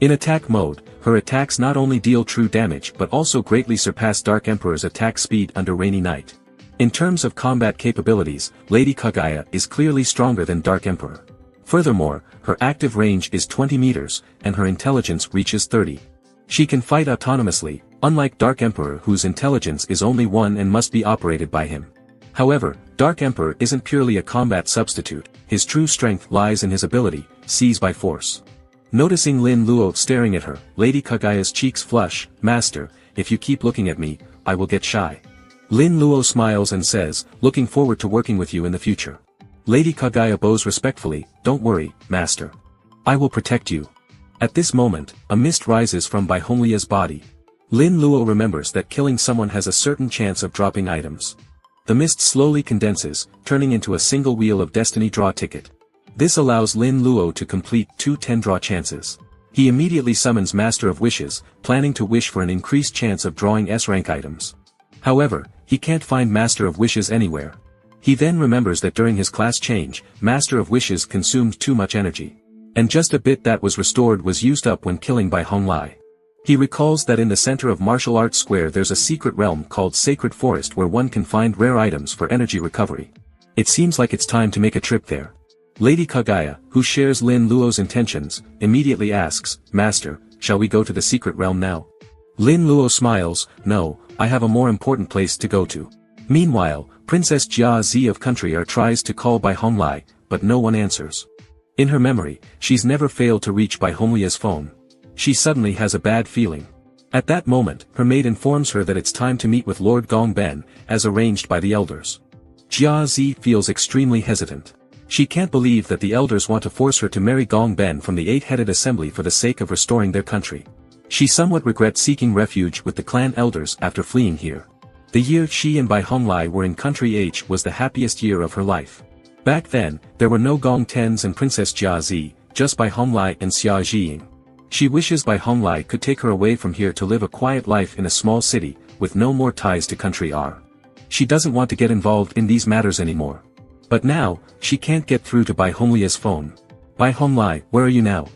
In attack mode, her attacks not only deal true damage but also greatly surpass Dark Emperor's attack speed under Rainy Night. In terms of combat capabilities, Lady Kagaya is clearly stronger than Dark Emperor. Furthermore, her active range is 20 meters, and her intelligence reaches 30. She can fight autonomously, unlike Dark Emperor whose intelligence is only 1 and must be operated by him. However, Dark Emperor isn't purely a combat substitute, his true strength lies in his ability, Seize by Force. Noticing Lin Luo staring at her, Lady Kagaya's cheeks flush, Master, if you keep looking at me, I will get shy. Lin Luo smiles and says, looking forward to working with you in the future. Lady Kagaya bows respectfully, don't worry, Master. I will protect you. At this moment, a mist rises from Bai Honglia's body. Lin Luo remembers that killing someone has a certain chance of dropping items. The mist slowly condenses, turning into a single Wheel of Destiny draw ticket. This allows Lin Luo to complete 2 10-draw chances. He immediately summons Master of Wishes, planning to wish for an increased chance of drawing S-rank items. However, he can't find Master of Wishes anywhere. He then remembers that during his class change, Master of Wishes consumed too much energy. And just a bit that was restored was used up when killing Bai Honglai. He recalls that in the center of Martial Arts Square there's a secret realm called Sacred Forest where one can find rare items for energy recovery. It seems like it's time to make a trip there. Lady Kagaya, who shares Lin Luo's intentions, immediately asks, Master, shall we go to the secret realm now? Lin Luo smiles, no, I have a more important place to go to. Meanwhile, Princess Jia Zi of Country tries to call Bai Honglai, but no one answers. In her memory, she's never failed to reach Bai Honglia's phone. She suddenly has a bad feeling. At that moment, her maid informs her that it's time to meet with Lord Gong Ben, as arranged by the elders. Jia Zi feels extremely hesitant. She can't believe that the elders want to force her to marry Gong Ben from the 8-headed assembly for the sake of restoring their country. She somewhat regrets seeking refuge with the clan elders after fleeing here. The year she and Bai Honglai were in Country H was the happiest year of her life. Back then, there were no Gong Tens and Princess Jia Zi, just Bai Honglai and Xia Zhiying. She wishes Bai Honglai could take her away from here to live a quiet life in a small city, with no more ties to Country R. She doesn't want to get involved in these matters anymore. But now, she can't get through to Bai Honglia's phone. Bai Honglai, where are you now?